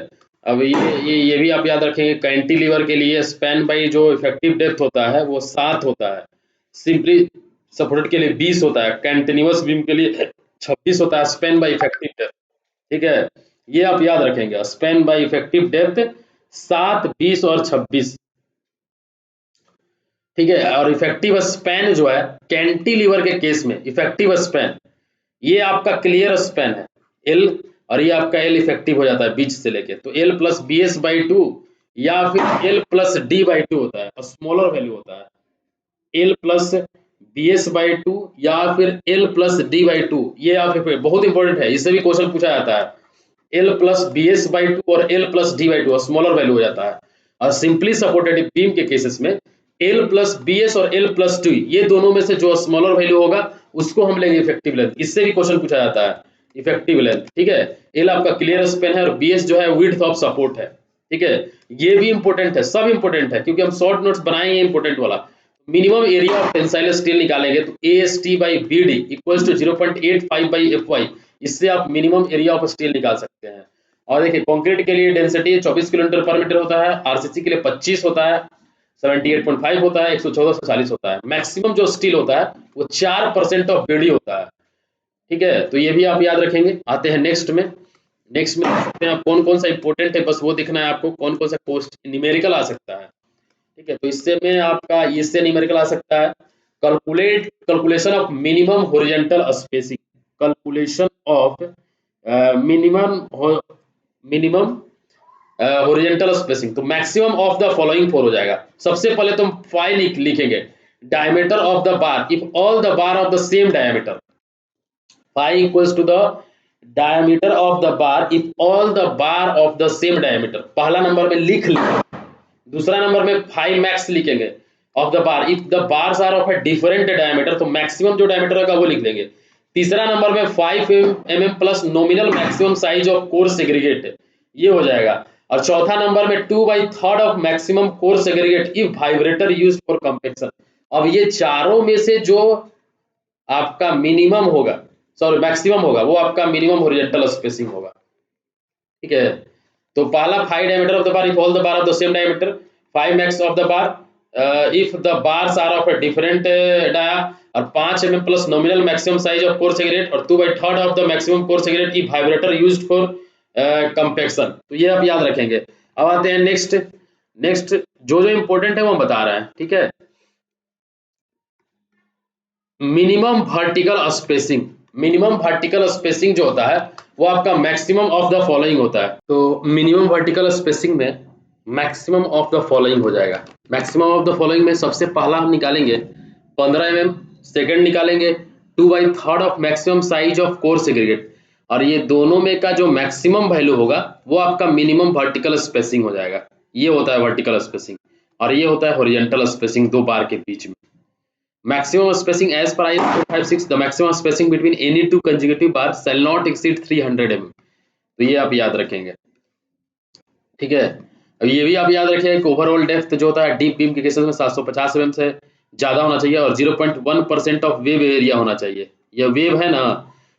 अब ये भी आप याद रखेंगे, कैंटिलीवर के लिए स्पैन बाई जो इफेक्टिव डेप्थ होता है वो 7 होता है, सिंपली सपोर्टेड के लिए 20 होता है, कंटिन्यूअस बीम के लिए 26 होता है स्पैन बाई इफेक्टिव डेप्थ, ठीक है। ये आप याद रखेंगे, स्पैन बाई इफेक्टिव डेप्थ 7, 20 और 26, ठीक है। और इफेक्टिव स्पैन जो है कैंटिलीवर के केस में इफेक्टिव स्पैन, ये आपका क्लियर स्पैन है एल, और ये आपका एल इफेक्टिव हो जाता है बीच से लेके, तो L plus B S by two या फिर L plus D by two होता है, और स्मॉलर वैल्यू होता है L plus B S by two या फिर L plus D by two. ये आप बहुत इंपॉर्टेंट है, इससे भी क्वेश्चन पूछा जाता है, L plus B S by two और L plus D by two, smaller value हो जाता है। और सिंपली सपोर्टेड बीम के केसेस में एल प्लस बी एस और एल प्लस टू, ये दोनों में से जो स्मॉलर वैल्यू होगा उसको हम लेंगे इफेक्टिव लेंथ, इससे भी क्वेश्चन पूछा जाता है इफेक्टिव लेंथ, ठीक है। एल आपका क्लियर स्पेन है और बी एस जो है विड्थ ऑफ सपोर्ट है, ठीक है। ये भी इंपॉर्टेंट है, सब इंपॉर्टेंट है, क्योंकि हम शॉर्ट नोट्स बनाएंगे इंपॉर्टेंट वाला। Minimum area of tensile steel निकालेंगे तो A S T by B D equals to 0.85 by F Y, इससे आप मिनिमम एरिया ऑफ स्टील निकाल सकते हैं। और देखिए कंक्रीट के लिए डेंसिटी 24 किलोमीटर पर मीटर होता है, आरसीसी के लिए 25 होता है, 78.5 होता है, 114 से 40 होता है। मैक्सिमम जो स्टील होता है वो 4% ऑफ बीडी होता है, ठीक है। तो ये भी आप याद रखेंगे। आते हैं नेक्स्ट में, नेक्स्ट में देख सकते हैं आप कौन कौन सा इंपॉर्टेंट है, बस वो दिखना है आपको, कौन कौन सा न्यूमेरिकल आ सकता है, ठीक है। तो इससे में आपका इससे न्यूमेरिकल आ सकता है, calculation of minimum horizontal spacing, calculation of minimum horizontal spacing. तो maximum of the following four हो जाएगा। सबसे पहले तुम फाई लिखेंगे, diameter of the bar if all the bar of the same diameter, phi equals to the diameter of the bar if all the bar of the same diameter, पहला number में लिख लेंगे। दूसरा नंबर में phi max लिखेंगे of the bar if the bars are of a different diameter, तो maximum जो diameter होगा वो लिख देंगे। तीसरा नंबर में 5 mm plus nominal maximum size of coarse aggregate, ये हो जाएगा। और चौथा नंबर में 2/3 of maximum coarse aggregate if vibrator used for compaction. अब ये चारों में से जो आपका मिनिमम होगा, सॉरी मैक्सिमम होगा, वो आपका मिनिमम हॉरिजॉन्टल स्पेसिंग होगा, ठीक है। तो पहला 5 diameter of the bar if all the bar of the same diameter, 5 max of the bar if the bars are of a different dia, और 5 mm plus nominal maximum size of coarse aggregate, और 2/3 of the maximum coarse aggregate if vibrator used for compaction. तो ये आप याद रखेंगे। अब आते हैं नेक्स्ट, नेक्स्ट जो जो इंपॉर्टेंट है वो हम बता रहे हैं, ठीक है। Minimum vertical spacing, minimum vertical spacing जो होता है वो आपका मैक्सिमम ऑफ द फॉलोइंग होता है। तो मिनिमम वर्टिकल स्पेसिंग में मैक्सिमम ऑफ द फॉलोइंग हो जाएगा। मैक्सिमम ऑफ द फॉलोइंग में सबसे पहला हम निकालेंगे 15 mm, सेकंड निकालेंगे 2/3 of maximum size of coarse aggregate, और ये दोनों में का जो मैक्सिमम वैल्यू होगा वो आपका मिनिमम वर्टिकल स्पेसिंग हो जाएगा। ये होता है वर्टिकल स्पेसिंग, और ये होता है हॉरिजॉन्टल स्पेसिंग दो बार के बीच में। Maximum spacing as per IS 456, the maximum spacing between any two consecutive bars shall not exceed 300 mm। तो ये आप याद रखेंगे, ठीक है। अब ये भी आप याद रखिएगा कि ओवरऑल डेप्थ जो होता है डीप बीम के केसेस में 750 mm से ज़्यादा होना चाहिए, और 0.1% ऑफ वेव एरिया होना चाहिए। ये वेव है ना,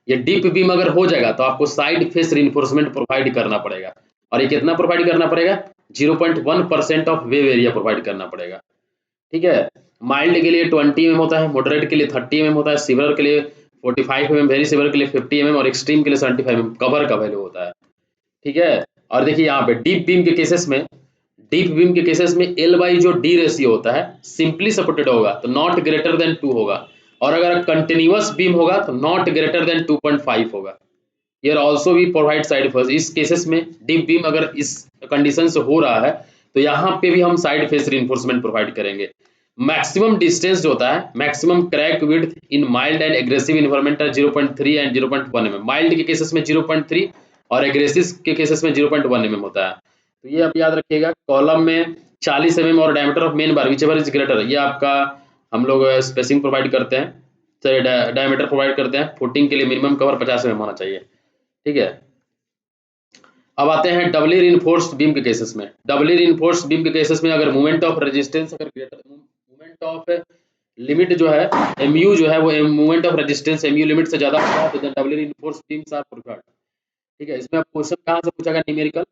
ये डीप बीम अगर हो जाएगा तो आपको साइड फेस रिइंफोर्समेंट प्रोवाइड करना पड़ेगा, और ये कितना प्रोवाइड करना पड़ेगा, 0.1% ऑफ वेव एरिया प्रोवाइड करना पड़ेगा, ठीक है। माइल्ड के लिए 20 mm होता है, मॉडरेट के लिए 30 mm होता है, सिवियर के लिए 45 mm, वेरी सिवियर के लिए 50 mm, और एक्सट्रीम के लिए 75 mm कवर का वैल्यू होता है, ठीक है। और देखिए यहाँ पे डीप बीम के केसेस में, डीप बीम के केसेस में एल बाई जो डी रेशियो होता है सिंपली सपोर्टेड होगा तो नॉट ग्रेटर देन 2 होगा, और अगर कंटिन्यूअस बीम होगा तो नॉट ग्रेटर देन 2.5 होगा। Here also we provide side face, इस केसेस में डीप बीम अगर इस कंडीशन से हो रहा है तो यहाँ पे भी हम साइड फेस रिइंफोर्समेंट प्रोवाइड करेंगे। मैक्सिमम डिस्टेंस जो होता है, maximum crack width in mild and aggressive environment 0.3 and 0.1 mm। Mild के केसेस में 0.3 और एग्रेसिव के केसेस में 0.1 mm होता है। तो ये आप याद रखिएगा। कॉलम में 40 mm और diameter of main bar whichever is greater, ये आपका हम लोग स्पेसिंग प्रोवाइड करते हैं, डायमीटर प्रोवाइड करते हैं। फुटिंग के लिए मिनिमम कवर 50 mm होना चाहिए, ठीक है। अब आते हैं डबली रिइंफोर्स्ड बीम के केसेस में। डबली रिइंफोर्स्ड बीम के केसेस में अगर मोमेंट ऑफ रेजिस्टेंस अगर ग्रेटर, मोमेंट ऑफ लिमिट जो है mu जो है वो moment of resistance mu limit से ज़्यादा होता है तो double reinforced beams are preferred. ठीक है, इसमें आप क्वेश्चन कहाँ से पूछेगा न्यूमेरिकल,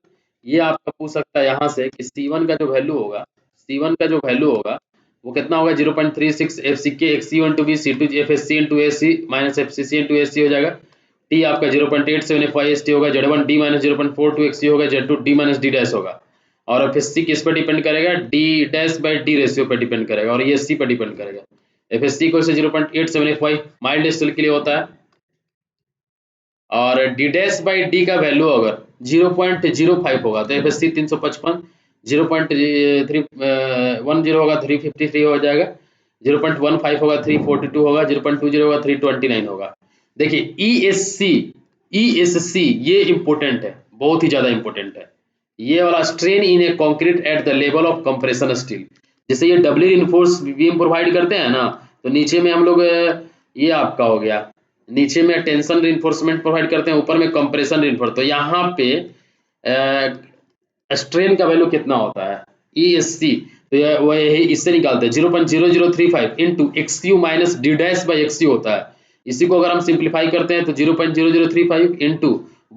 ये आपका पूछ सकता है यहाँ से कि C1 का जो वैल्यू होगा, C1 का जो वैल्यू होगा वो कितना होगा 0.36 FCK XC1 to B C2 FSC into AC minus FCC into AC हो जाएगा। T आपका 0.87 ST होगा, Z1 D माइनस 0.42 XC होगा, Z2 D minus D dash होगा। और FSC किस पर डिपेंड करेगा, D dash by D ratio पर डिपेंड करेगा और ये AC पर डिपेंड करेगा। FSC को से 0.875 माइल्ड स्टील के लिए होता है और d डैश बाई डी का वैल्यू अगर 0.05 होगा तो FSC 355, 0.10 होगा 353 हो जाएगा, 0.15 होगा 342 होगा, 0.20 होगा 329 होगा। देखिए ESC ये इम्पोर्टेंट है, बहुत ही ज़्यादा इम्पोर्टेंट है। ये वाला strain in A concrete at the level of compression steel, जैसे ये डबली रिइंफोर्स बीम प्रोवाइड करते हैं ना, तो नीचे में हम लोग ये आपका हो गया, नीचे में टेंशन रिइंफोर्समेंट प्रोवाइड करते हैं, ऊपर में कंप्रेशन रिइंफोर्स। तो यहाँ पे स्ट्रेन का वैल्यू कितना होता है ESC, तो वो इससे निकालते हैं 0.0035 into XU minus D dash by XU होता है। इसी को अगर हम सिंप्लीफाई करते हैं तो 0.0035 into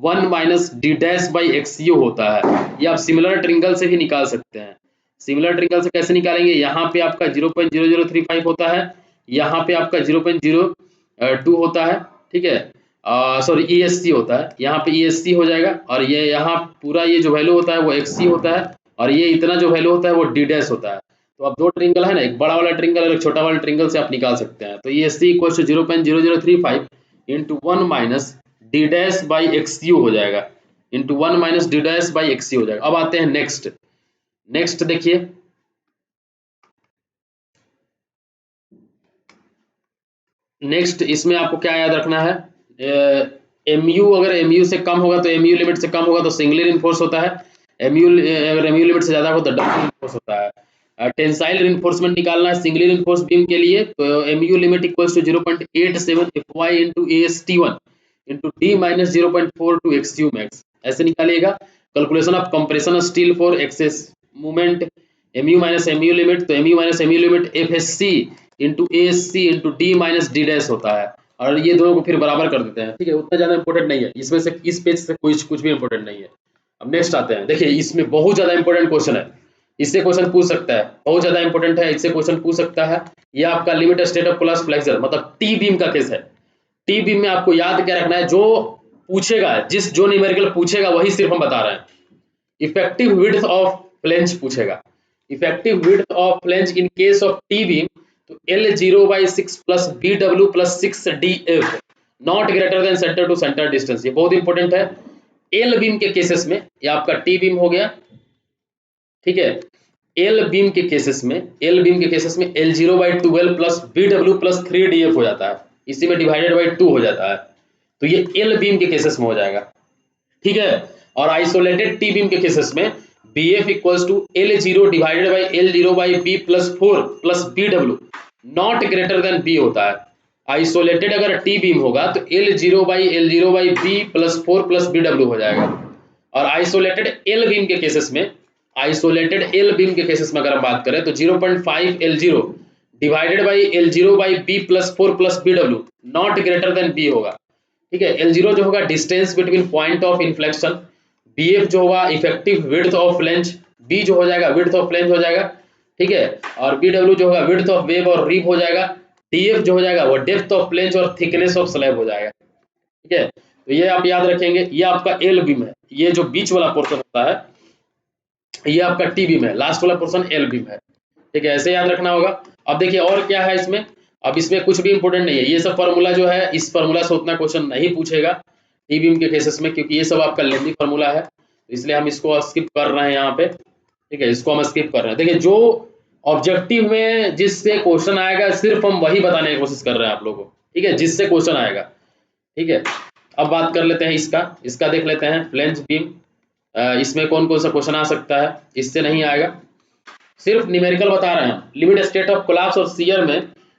1 minus D dash by XU होता है। ये आप सिमिलर ट्रिंगल से भी निकाल सकते हैं। सिमिलर ट्रिंगल से कैसे निकालेंगे, यहाँ पे आपका 0.0035 होता है, यहाँ पे आपका 0.02 होता है, ठीक है, सॉरी ESC होता है, यहाँ पे ESC हो जाएगा और ये यहाँ पूरा ये जो वैल्यू होता है वो XC होता है और ये इतना जो वैल्यू होता है वो D डैश होता है। तो अब दो ट्रिंगल है ना, एक बड़ा वाला ट्रिंगल और एक छोटा वाला ट्रिंगल से आप निकाल सकते हैं। तो ESC equal to 0.0035 into 1 minus D dash by XU हो जाएगा, into 1 minus D dash by XC हो जाएगा। अब आते हैं नेक्स्ट देखिए, नेक्स्ट इसमें आपको क्या याद रखना है, MU अगर MU से कम होगा तो MU लिमिट से कम होगा तो सिंगली रिइंफोर्स होता है, MU अगर MU लिमिट से ज्यादा हो तो डबल रिइंफोर्स होता है। टेंसाइल रिइंफोर्समेंट निकालना है सिंगली रिइंफोर्स बीम के लिए, तो MU limit equals to 0.87 FY into AST1 into D minus 0.42 XU max, ऐसे निकालिएगा। Calculation of compression steel for excess movement MU minus MU limit, तो MU minus MU limit FSC into ASC into D minus D dash होता है और ये दोनों को फिर बराबर कर देते हैं। ठीक है, उतना ज्यादा इंपॉर्टेंट नहीं है इसमें से, इस पेज से कुछ भी इंपॉर्टेंट नहीं है। अब नेक्स्ट आते हैं, देखिए इसमें बहुत ज्यादा इंपॉर्टेंट क्वेश्चन है, इससे क्वेश्चन पूछ सकता है, बहुत ज्यादा इंपॉर्टेंट है, इससे क्वेश्चन पूछ सकता है। ये आपका limit state of collapse flexor मतलब टी बीम का केस है। टी बीम में आपको याद क्या रखना है, जो पूछेगा जो न्यूमेरिकल पूछेगा वही सिर्फ हम बता रहे हैं। इफेक्टिव विड्थ ऑफ फ्लेंज पूछेगा, effective width of flange in case of T beam, तो L0/6 plus BW plus 6DF not greater than centre to centre distance, ये बहुत इंपॉर्टेंट है। एल बीम के केसेस में, ये आपका टी बीम हो गया, ठीक है, एल बीम के केसेस में L0/12 plus BW plus 3DF हो जाता है, इसी में डिवाइडेड बाई 2 हो जाता है, तो ये एल बीम के केसेस में हो जाएगा, ठीक है। और आइसोलेटेड टी बीम के केसेस में BF equals to L0 divided by L0 by B plus 4 plus BW not greater than B होता है। आइसोलेटेड अगर टी बीम होगा तो L0 by B plus 4 plus BW हो जाएगा। और आइसोलेटेड एल बीम के केसेस में, आइसोलेटेड एल बीम के केसेस में अगर हम बात करें तो 0.5 L0 divided by L0 by B plus 4 plus BW not greater than B होगा, ठीक है। L0 जो होगा distance between point of inflection, BF जो होगा effective width of flange, B जो हो जाएगा विड्थ ऑफ फ्लेंज हो जाएगा, ठीक है। और BW जो होगा विड्थ ऑफ वेब और रिब हो जाएगा, DF जो हो जाएगा वो डेप्थ ऑफ फ्लेंज और थिकनेस ऑफ स्लैब हो जाएगा, ठीक है। तो ये आप याद रखेंगे, ये आपका एल बीम है, ये जो बीच वाला पोर्शन होता है ये आपका टी बीम है, लास्ट वाला पोर्शन एल बीम है, ठीक है, ऐसे याद रखना होगा। अब देखिए और क्या है इसमें, अब इसमें कुछ भी इंपॉर्टेंट नहीं है, ये सब फार्मूला जो है इस फार्मूला से उतना क्वेश्चन नहीं पूछेगा टी बीम के केसेस में, क्योंकि ये सब आपका लेंथी फार्मूला है, इसलिए हम इसको स्किप कर रहे हैं यहाँ पे, ठीक है, इसको हम स्किप कर रहे हैं। देखिए जो ऑब्जेक्टिव में जिससे क्वेश्चन आएगा सिर्फ हम वही बताने की कोशिश कर रहे हैं आप लोगों को, ठीक है, जिससे क्वेश्चन आएगा, ठीक है। अब बात कर लेते हैं इसका देख लेते हैं फ्लेंज बीम, इसमें कौन कौन सा क्वेश्चन आ सकता है, इससे नहीं आएगा, सिर्फ न्यूमेरिकल बता रहे हैं। लिमिट स्टेट ऑफ कोलैप्स और शियर में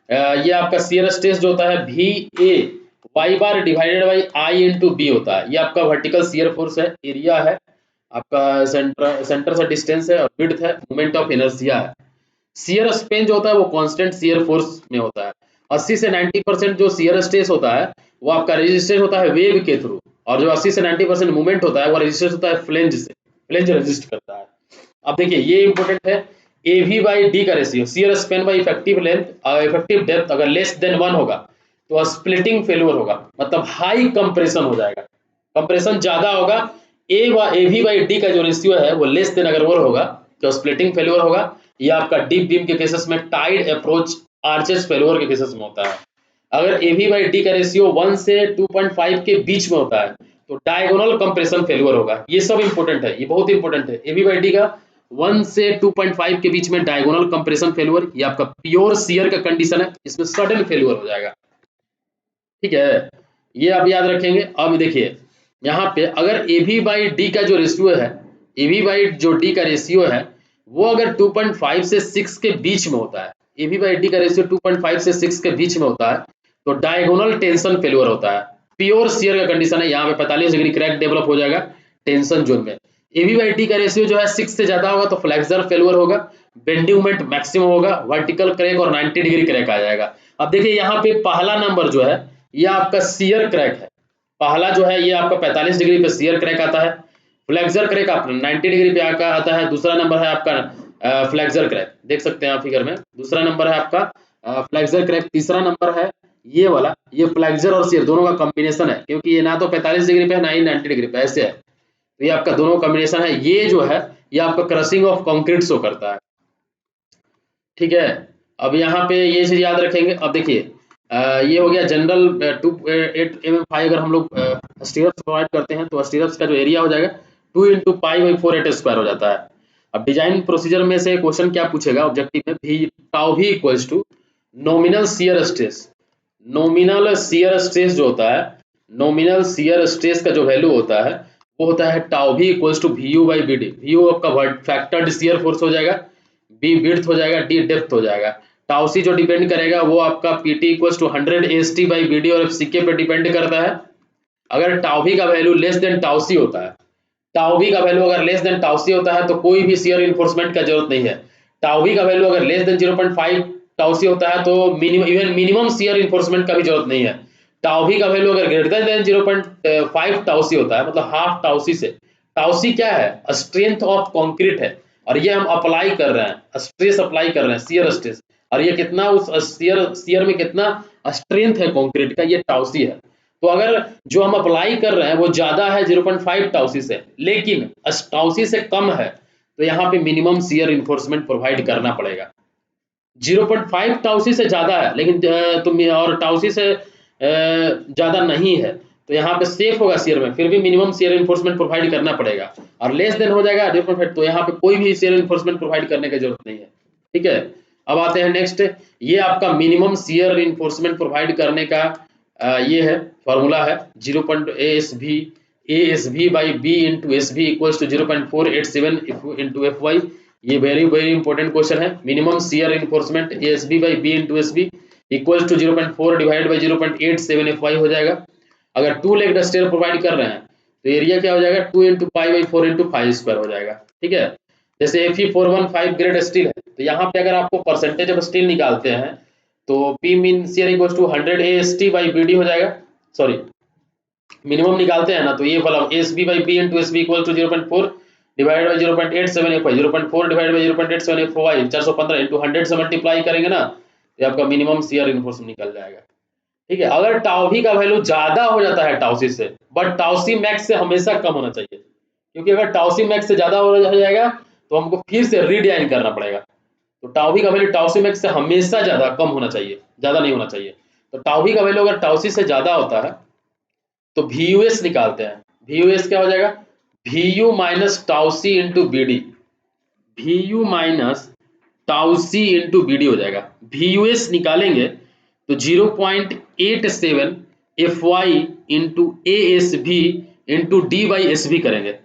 ये आपका शियर स्ट्रेस जो होता है VA Y bar divided by I into B होता है, ये आपका वर्टिकल शियर फोर्स है, एरिया है आपका, सेंटर से डिस्टेंस है और विड्थ है, मोमेंट ऑफ इनर्शिया है। शियर स्पेन जो होता है वो कांस्टेंट शियर फोर्स में होता है। 80 से 90% जो शियर स्ट्रेस होता है वो आपका रेजिस्टेंस होता है वेव के थ्रू, और जो 80 से 90% मूवमेंट होता है वो रेजिस्टेंस होता है फ्लेंज से, फ्लेंज रेजिस्ट करता है। अब देखिए ये इंपॉर्टेंट है, AV बाई डी का ratio, shear Spain by effective length, effective depth अगर लेस देन 1 होगा तो स्प्लिटिंग फेल्योर होगा, मतलब हाई कंप्रेशन हो जाएगा, कंप्रेशन ज्यादा होगा। AV बाई डी का जो रेशियो है वो लेस देन अगर 1 होगा तो स्प्लिटिंग फेल्योर होगा। ये आपका डीप बीम के केसेस में, टाइड अप्रोच आर्चेस फेल्योर के केसेस में होता है। अगर AV बाई डी का रेशियो 1 से 2.5 के बीच में होता है तो डायगोनल कंप्रेशन फेल्योर होगा। ये सब इंपॉर्टेंट है, ये बहुत इंपॉर्टेंट है। AV बाई डी का 1 से 2.5 के बीच में डायगोनल कंप्रेशन फेल्योर, ये आपका प्योर शियर का कंडीशन है, इसमें सडन फेल्योर हो जाएगा। ठीक है, ये आप याद रखेंगे। अब देखिए यहाँ पे अगर AV बाई डी का जो रेशियो है, AV बाई जो डी का रेशियो है वो अगर 2.5 से 6 के बीच में होता है, AV बाई डी का रेशियो 2.5 से 6 के बीच में होता है तो डायगोनल टेंशन फेल्योर होता है, प्योर शियर का कंडीशन है। यहाँ पे 45 डिग्री क्रैक डेवलप हो जाएगा टेंशन जोन में। AV बाई डी का रेशियो जो है 6 से ज्यादा होगा तो फ्लेक्सर फेल्योर होगा, बेंडिंग मोमेंट मैक्सिमम होगा, वर्टिकल क्रैक और 90 डिग्री क्रैक आ जाएगा। अब देखिए यहाँ पे पहला नंबर जो है ये आपका शियर क्रैक है, पहला जो है ये आपका 45 डिग्री पे शियर क्रैक आता है, फ्लेक्सर क्रैक आपका 90 डिग्री पे आता है। दूसरा नंबर है आपका फ्लेक्सर क्रैक, देख सकते हैं आप फिगर में, दूसरा नंबर है आपका फ्लेक्सर क्रैक। तीसरा नंबर है ये वाला, ये फ्लेक्सर और शियर दोनों का कॉम्बिनेशन है, क्योंकि ये ना तो 45 डिग्री पे है ना ही 90 डिग्री पे, ऐसे है, तो ये आपका दोनों कॉम्बिनेशन है। ये जो है ये आपका क्रशिंग ऑफ कंक्रीट शो करता है। ठीक है, अब यहाँ पे ये चीज याद रखेंगे। अब देखिए ये हो गया जनरल 2.8 mm अगर हम लोग स्टीरअप्स प्रोवाइड करते हैं तो स्टीरअप्स का जो एरिया हो जाएगा 2 × π/4 स्क्वायर हो जाता है। अब डिजाइन प्रोसीजर में से क्वेश्चन क्या पूछेगा ऑब्जेक्टिव में, भी टाउ भी equals to nominal shear stress. Nominal shear stress जो होता है, नॉमिनल शियर स्ट्रेस का जो वैल्यू होता है वो होता है टाउ भी equals to VU by BD। VU आपका फैक्टर्ड शियर फोर्स हो जाएगा, B विड्थ हो जाएगा, D डेप्थ हो जाएगा। टाउ सी जो डिपेंड करेगा वो आपका PT equals to 100 AST by BD और FCK पे डिपेंड करता है। अगर टाउ भी का value less than tau C होता है, टाउ भी का वैल्यू अगर लेस देन टाउ सी होता है तो कोई भी शियर इन्फोर्समेंट का जरूरत नहीं है। टाउ भी का वैल्यू अगर लेस देन 0.5 टाउ सी होता है तो मिनिमम शियर इन्फोर्समेंट का भी जरूरत नहीं है। टाउ भी का वैल्यू अगर ग्रेटर देन 0.5 टाउ सी होता है, मतलब हाफ टाउ सी से, टाउ सी क्या है, स्ट्रेंथ ऑफ कंक्रीट है, और ये हम अप्लाई कर रहे हैं, स्ट्रेस अप्लाई कर रहे हैं, शियर स्ट्रेस, और ये कितना उस शियर में कितना स्ट्रेंथ है कंक्रीट का, ये टाउ सी है। तो अगर जो हम अप्लाई कर रहे हैं वो ज्यादा है 0.5 टाउसी से, लेकिन टाउसी से कम है, तो यहाँ पे मिनिमम शियर इन्फोर्समेंट प्रोवाइड करना पड़ेगा। 0.5 टाउसी से ज्यादा है लेकिन तुम और टाउसी से ज्यादा नहीं है तो यहाँ पे सेफ होगा शियर में, फिर भी मिनिमम शियर इन्फोर्समेंट प्रोवाइड करना पड़ेगा। और लेस देन हो जाएगा 0.5 तो यहाँ पे कोई भी शियर इन्फोर्समेंट प्रोवाइड करने की जरूरत नहीं है। ठीक है, अब आते हैं नेक्स्ट, ये आपका मिनिमम शियर इन्फोर्समेंट प्रोवाइड करने का ये है फॉर्मूला है 0.ASV by B into SB equals to 0.487 into FY। ये वेरी वेरी इंपॉर्टेंट क्वेश्चन है। Minimum shear reinforcement ASB by B into SB equals to 0.4 divide by 0.87 FY हो जाएगा। अगर 2 लेग स्टील प्रोवाइड कर रहे हैं तो एरिया क्या हो जाएगा 2 × π/4 × 5 स्क्वायर हो जाएगा। ठीक है, जैसे Fe415 ग्रेड स्टील है तो यहाँ पे अगर आपको परसेंटेज ऑफ स्टील निकालते हैं तो P mean shear equals to 100 AST by BD हो जाएगा, सॉरी मिनिमम निकालते हैं ना तो ये वाला ASB by B into SB equal to 0.4 divide by 0.87 FY, 0.4 divide by 0.87 FY 415 into 100 से मल्टीप्लाई करेंगे ना तो आपका मिनिमम शियर इन्फोर्समेंट निकल जाएगा। ठीक है, अगर टाउ भी का वैल्यू ज्यादा हो जाता है टाउ सी से, बट टाउ सी मैक्स से हमेशा कम होना चाहिए, क्योंकि अगर टाउ सी मैक्स से ज्यादा हो जाएगा तो हमको फिर से रीडिजाइन करना पड़ेगा। तो टाउ भी का वैल्यू टाउ सी मैक्स से हमेशा ज्यादा कम होना चाहिए, ज्यादा नहीं होना चाहिए। तो टाउ भी का वैल्यू अगर टाउ सी से ज्यादा होता है तो VUS निकालते हैं। VUS क्या हो जाएगा, VU minus tau C into BD, VU minus tau C into BD हो जाएगा। VUS निकालेंगे तो 0.87 FY into ASB into D/SB करेंगे,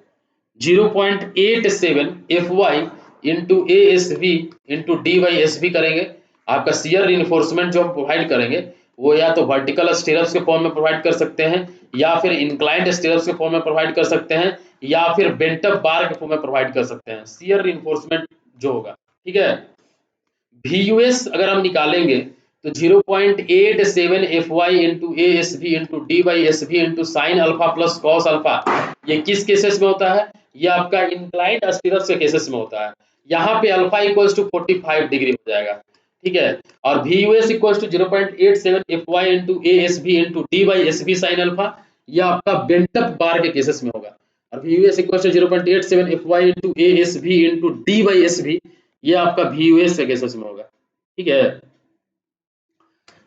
0.87 FY into ASB into D/SB करेंगे। आपका शियर रिइंफोर्समेंट जो हम प्रोवाइड करेंगे वो या तो वर्टिकल स्टीरअप्स के फॉर्म में प्रोवाइड कर सकते हैं, या फिर इंक्लाइंड स्टीरअप्स के फॉर्म में प्रोवाइड कर सकते हैं, या फिर बेंट अप बार के फॉर्म में प्रोवाइड कर सकते हैं, शियर रिइंफोर्समेंट जो होगा। ठीक है, VUS अगर हम निकालेंगे तो 0.87 FY into ASV into DSV into sine alpha plus cos alpha, ये किस केसेस में होता है? ये आपका इंक्लाइंड स्टीरर्स के केसेस में होता है। यहाँ पे अल्फा इक्वल्स टू 45 डिग्री हो जाएगा, ठीक है। और VUS equals to 0.87 FY into ASV into DSV sine alpha, यह आपका बेंटअप बार के केसेस में होगा। और VUS equals to 0.87 FY into ASV into DSV, ये आपका VUS के केसेस में होगा, ठीक है।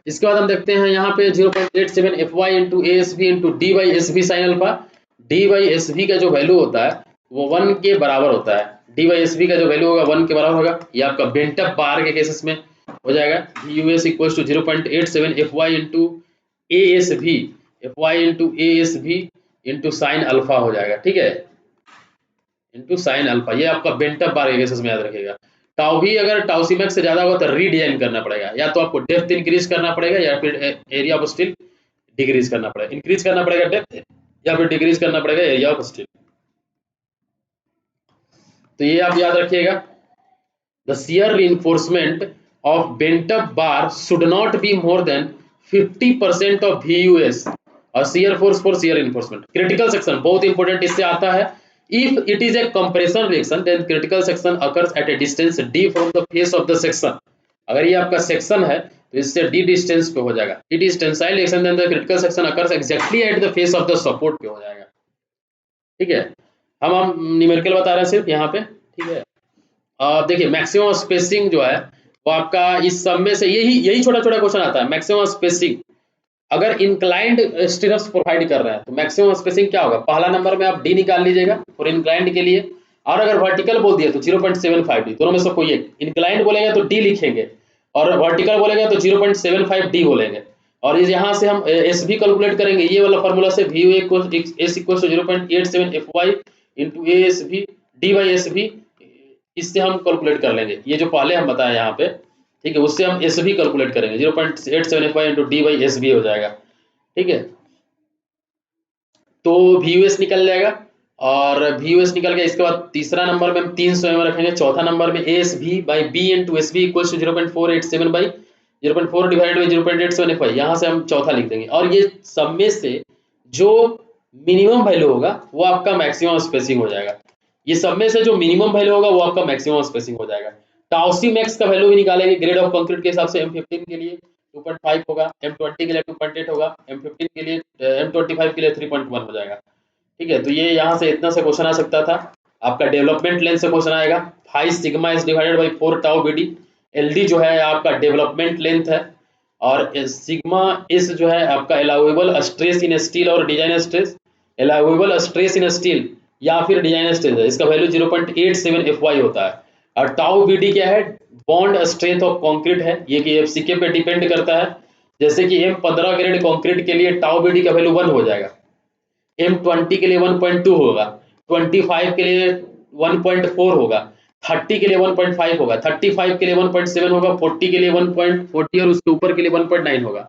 इसके बाद हम देखते हैं यहाँ पे 0.87 FY into ASV into DSV sine alpha. DSV का जो वैल्यू होता है वो 1 के बराबर होता है। DSV का जो वैल्यू होगा 1 के बराबर होगा। ये आपका बेंटअप बार के केसेस में हो जाएगा। VUS equals to 0.87 FY into ASV into sine alpha हो जाएगा, ठीक है, इंटू साइन अल्फा। ये आपका बेंटअप बार के केसेस में याद रखिएगा। टाउ भी अगर टाउ सी मैक्स से ज्यादा होगा तो रीडिजाइन करना पड़ेगा, या तो आपको डेप्थ इंक्रीज करना पड़ेगा या फिर एरिया ऑफ स्टील डिक्रीज करना पड़ेगा। इंक्रीज करना पड़ेगा डेप्थ, या फिर डिक्रीज करना पड़ेगा एरिया ऑफ स्टील। तो ये आप याद रखिएगा। The shear reinforcement of bent up bar should not be more than 50% of VUS और shear force for shear reinforcement। critical section बहुत इंपॉर्टेंट इससे आता है। if it is a compression reaction then critical section occurs at a distance d from the face of the section। अगर ये आपका section है तो इससे d डिस्टेंस पे हो जाएगा। it is tensile reaction then the critical section occurs exactly at the face of the support पे हो जाएगा, ठीक है। हम न्यूमेरिकल बता रहे हैं सिर्फ यहाँ पे, ठीक है। देखिए मैक्सिमम स्पेसिंग जो है वो आपका इस सब में से यही छोटा छोटा क्वेश्चन आता है। मैक्सिमम स्पेसिंग अगर इंक्लाइंड स्टीरप्स प्रोवाइड कर रहे हैं तो मैक्सिमम स्पेसिंग क्या होगा? पहला नंबर में आप डी निकाल लीजिएगा फॉर इंक्लाइंड के लिए, और अगर वर्टिकल बोल दिया तो 0.75 डी, दोनों में से कोई एक। इंक्लाइंड बोलेगा तो डी लिखेंगे और वर्टिकल बोलेगा तो 0.75 डी बोलेंगे। और यहाँ से हम एस भी कैलकुलेट करेंगे, ये वाला फार्मूला से VU S equal to 0.87 FY into ASV DSV, इससे हम कैलकुलेट कर लेंगे। ये जो पहले हम बताया यहाँ पे, ठीक है, उससे हम एस भी कैलकुलेट करेंगे। 0.875 इंटू DSV हो जाएगा, ठीक है। तो VUS निकल जाएगा, और VUS निकल गया। इसके बाद तीसरा नंबर में हम 300 में रखेंगे। चौथा नंबर में ASV by B into S B equal to 0.487 by 0.4 divide by 0.875, यहाँ से हम चौथा लिख देंगे। और ये सब में से जो मिनिमम वैल्यू होगा वो आपका मैक्सिमम स्पेसिंग हो जाएगा। ये सब में से जो मिनिमम वैल्यू होगा वो आपका मैक्सिमम स्पेसिंग हो जाएगा। टाउसी मैक्स का वैल्यू भी निकालेंगे ग्रेड ऑफ कंक्रीट के हिसाब से। M15 के लिए 2.5 होगा, M20 के लिए 2.8 होगा, M15 के लिए M25 के लिए 3.1 हो जाएगा, ठीक है। तो ये यहाँ से इतना से क्वेश्चन आ सकता था। आपका डेवलपमेंट लेंथ से क्वेश्चन आएगा। 5 sigma is divided by 4 tau BD। LD जो है आपका डेवलपमेंट लेंथ है, और सिग्मा इस जो है आपका अलाउएबल स्ट्रेस इन स्टील और design stress. Allowable stress in steel या फिर डिजाइन स्ट्रेस है, इसका वैल्यू 0.87 FY होता है। और टाउ BD क्या है? बॉन्ड स्ट्रेंथ ऑफ कंक्रीट है, ये कि FCK पे डिपेंड करता है। जैसे कि M15 ग्रेड कंक्रीट के लिए टाउ BD का वैल्यू 1 हो जाएगा, M20 के लिए 1.2 होगा, 25 के लिए 1.4 होगा, 30 के लिए 1.5 होगा, 35 के लिए 1.7 होगा, 40 के लिए 1.40 और उसके ऊपर के लिए 1.9 होगा।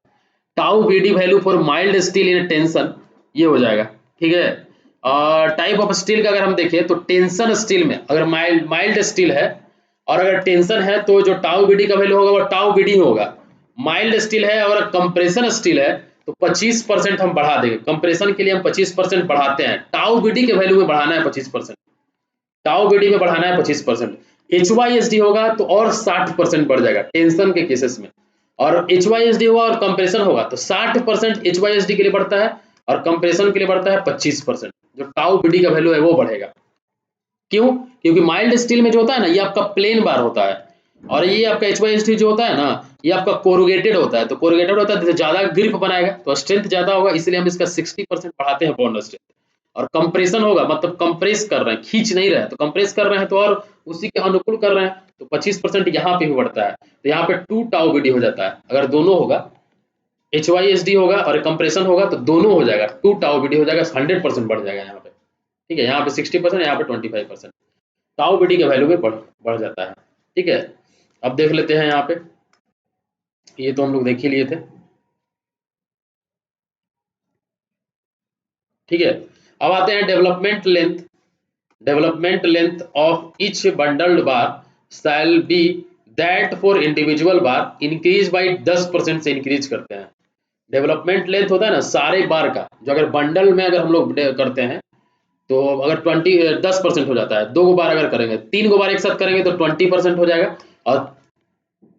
Tau BD value for mild steel in tension ये हो जाएगा, ठीक है। और टाइप ऑफ स्टील का अगर हम देखें तो टेंशन स्टील में अगर माइल्ड स्टील है और अगर टेंशन है तो जो टाउ BD का वैल्यू होगा वो टाउ BD होगा। माइल्ड स्टील है और कंप्रेशन स्टील है तो 25% हम बढ़ा देंगे। कंप्रेशन के लिए हम 25% बढ़ाते हैं, टाउ BD के वैल्यू में बढ़ाना है 25%, टाउ BD में बढ़ाना है 25%। HYSD होगा तो और 60% बढ़ जाएगा टेंशन के केसेस में। और HYSD होगा और कंप्रेशन होगा तो 60% HYSD के लिए बढ़ता है और कंप्रेशन के लिए बढ़ता है 25%। जो टाउ BD का वैल्यू है वो बढ़ेगा। क्यों? क्योंकि माइल्ड स्टील में जो होता है ना ये आपका प्लेन बार होता है, और ये आपका HYSD जो होता है ना ये आपका कोरुगेटेड होता है। तो कोरुगेटेड होता है तो ज्यादा ग्रिप बनाएगा तो स्ट्रेंथ ज्यादा होगा, इसलिए हम इसका 60% बढ़ाते हैं बॉन्ड स्ट्रेंथ। और कंप्रेशन होगा मतलब कंप्रेस कर रहे हैं, खींच नहीं रहे हैं, तो कंप्रेस कर रहे हैं तो और उसी के अनुकूल कर रहे हैं तो 25% यहाँ पे भी बढ़ता है। तो यहाँ पे 2 टाउ BD हो जाता है। अगर दोनों होगा, HYSD होगा और कंप्रेशन होगा तो दोनों हो जाएगा, 2 टाउ BD हो जाएगा, 100% बढ़ जाएगा यहाँ पे, ठीक है। यहाँ पे 60%, यहाँ पे 25%। टाउ BD का वैल्यू भी बढ़ जाता है, ठीक है। अब देख लेते हैं यहाँ पे, ये तो हम लोग देख ही लिए थे, ठीक है। अब आते हैं development length. Development length of each bundled bar shall be that for individual bar increase by 10% से इंक्रीज करते हैं। डेवलपमेंट लेंथ होता है ना सारे बार का, जो अगर बंडल में अगर हम लोग करते हैं तो अगर 10% हो जाता है। 2 बार अगर करेंगे, 3 बार एक साथ करेंगे तो 20% हो जाएगा, और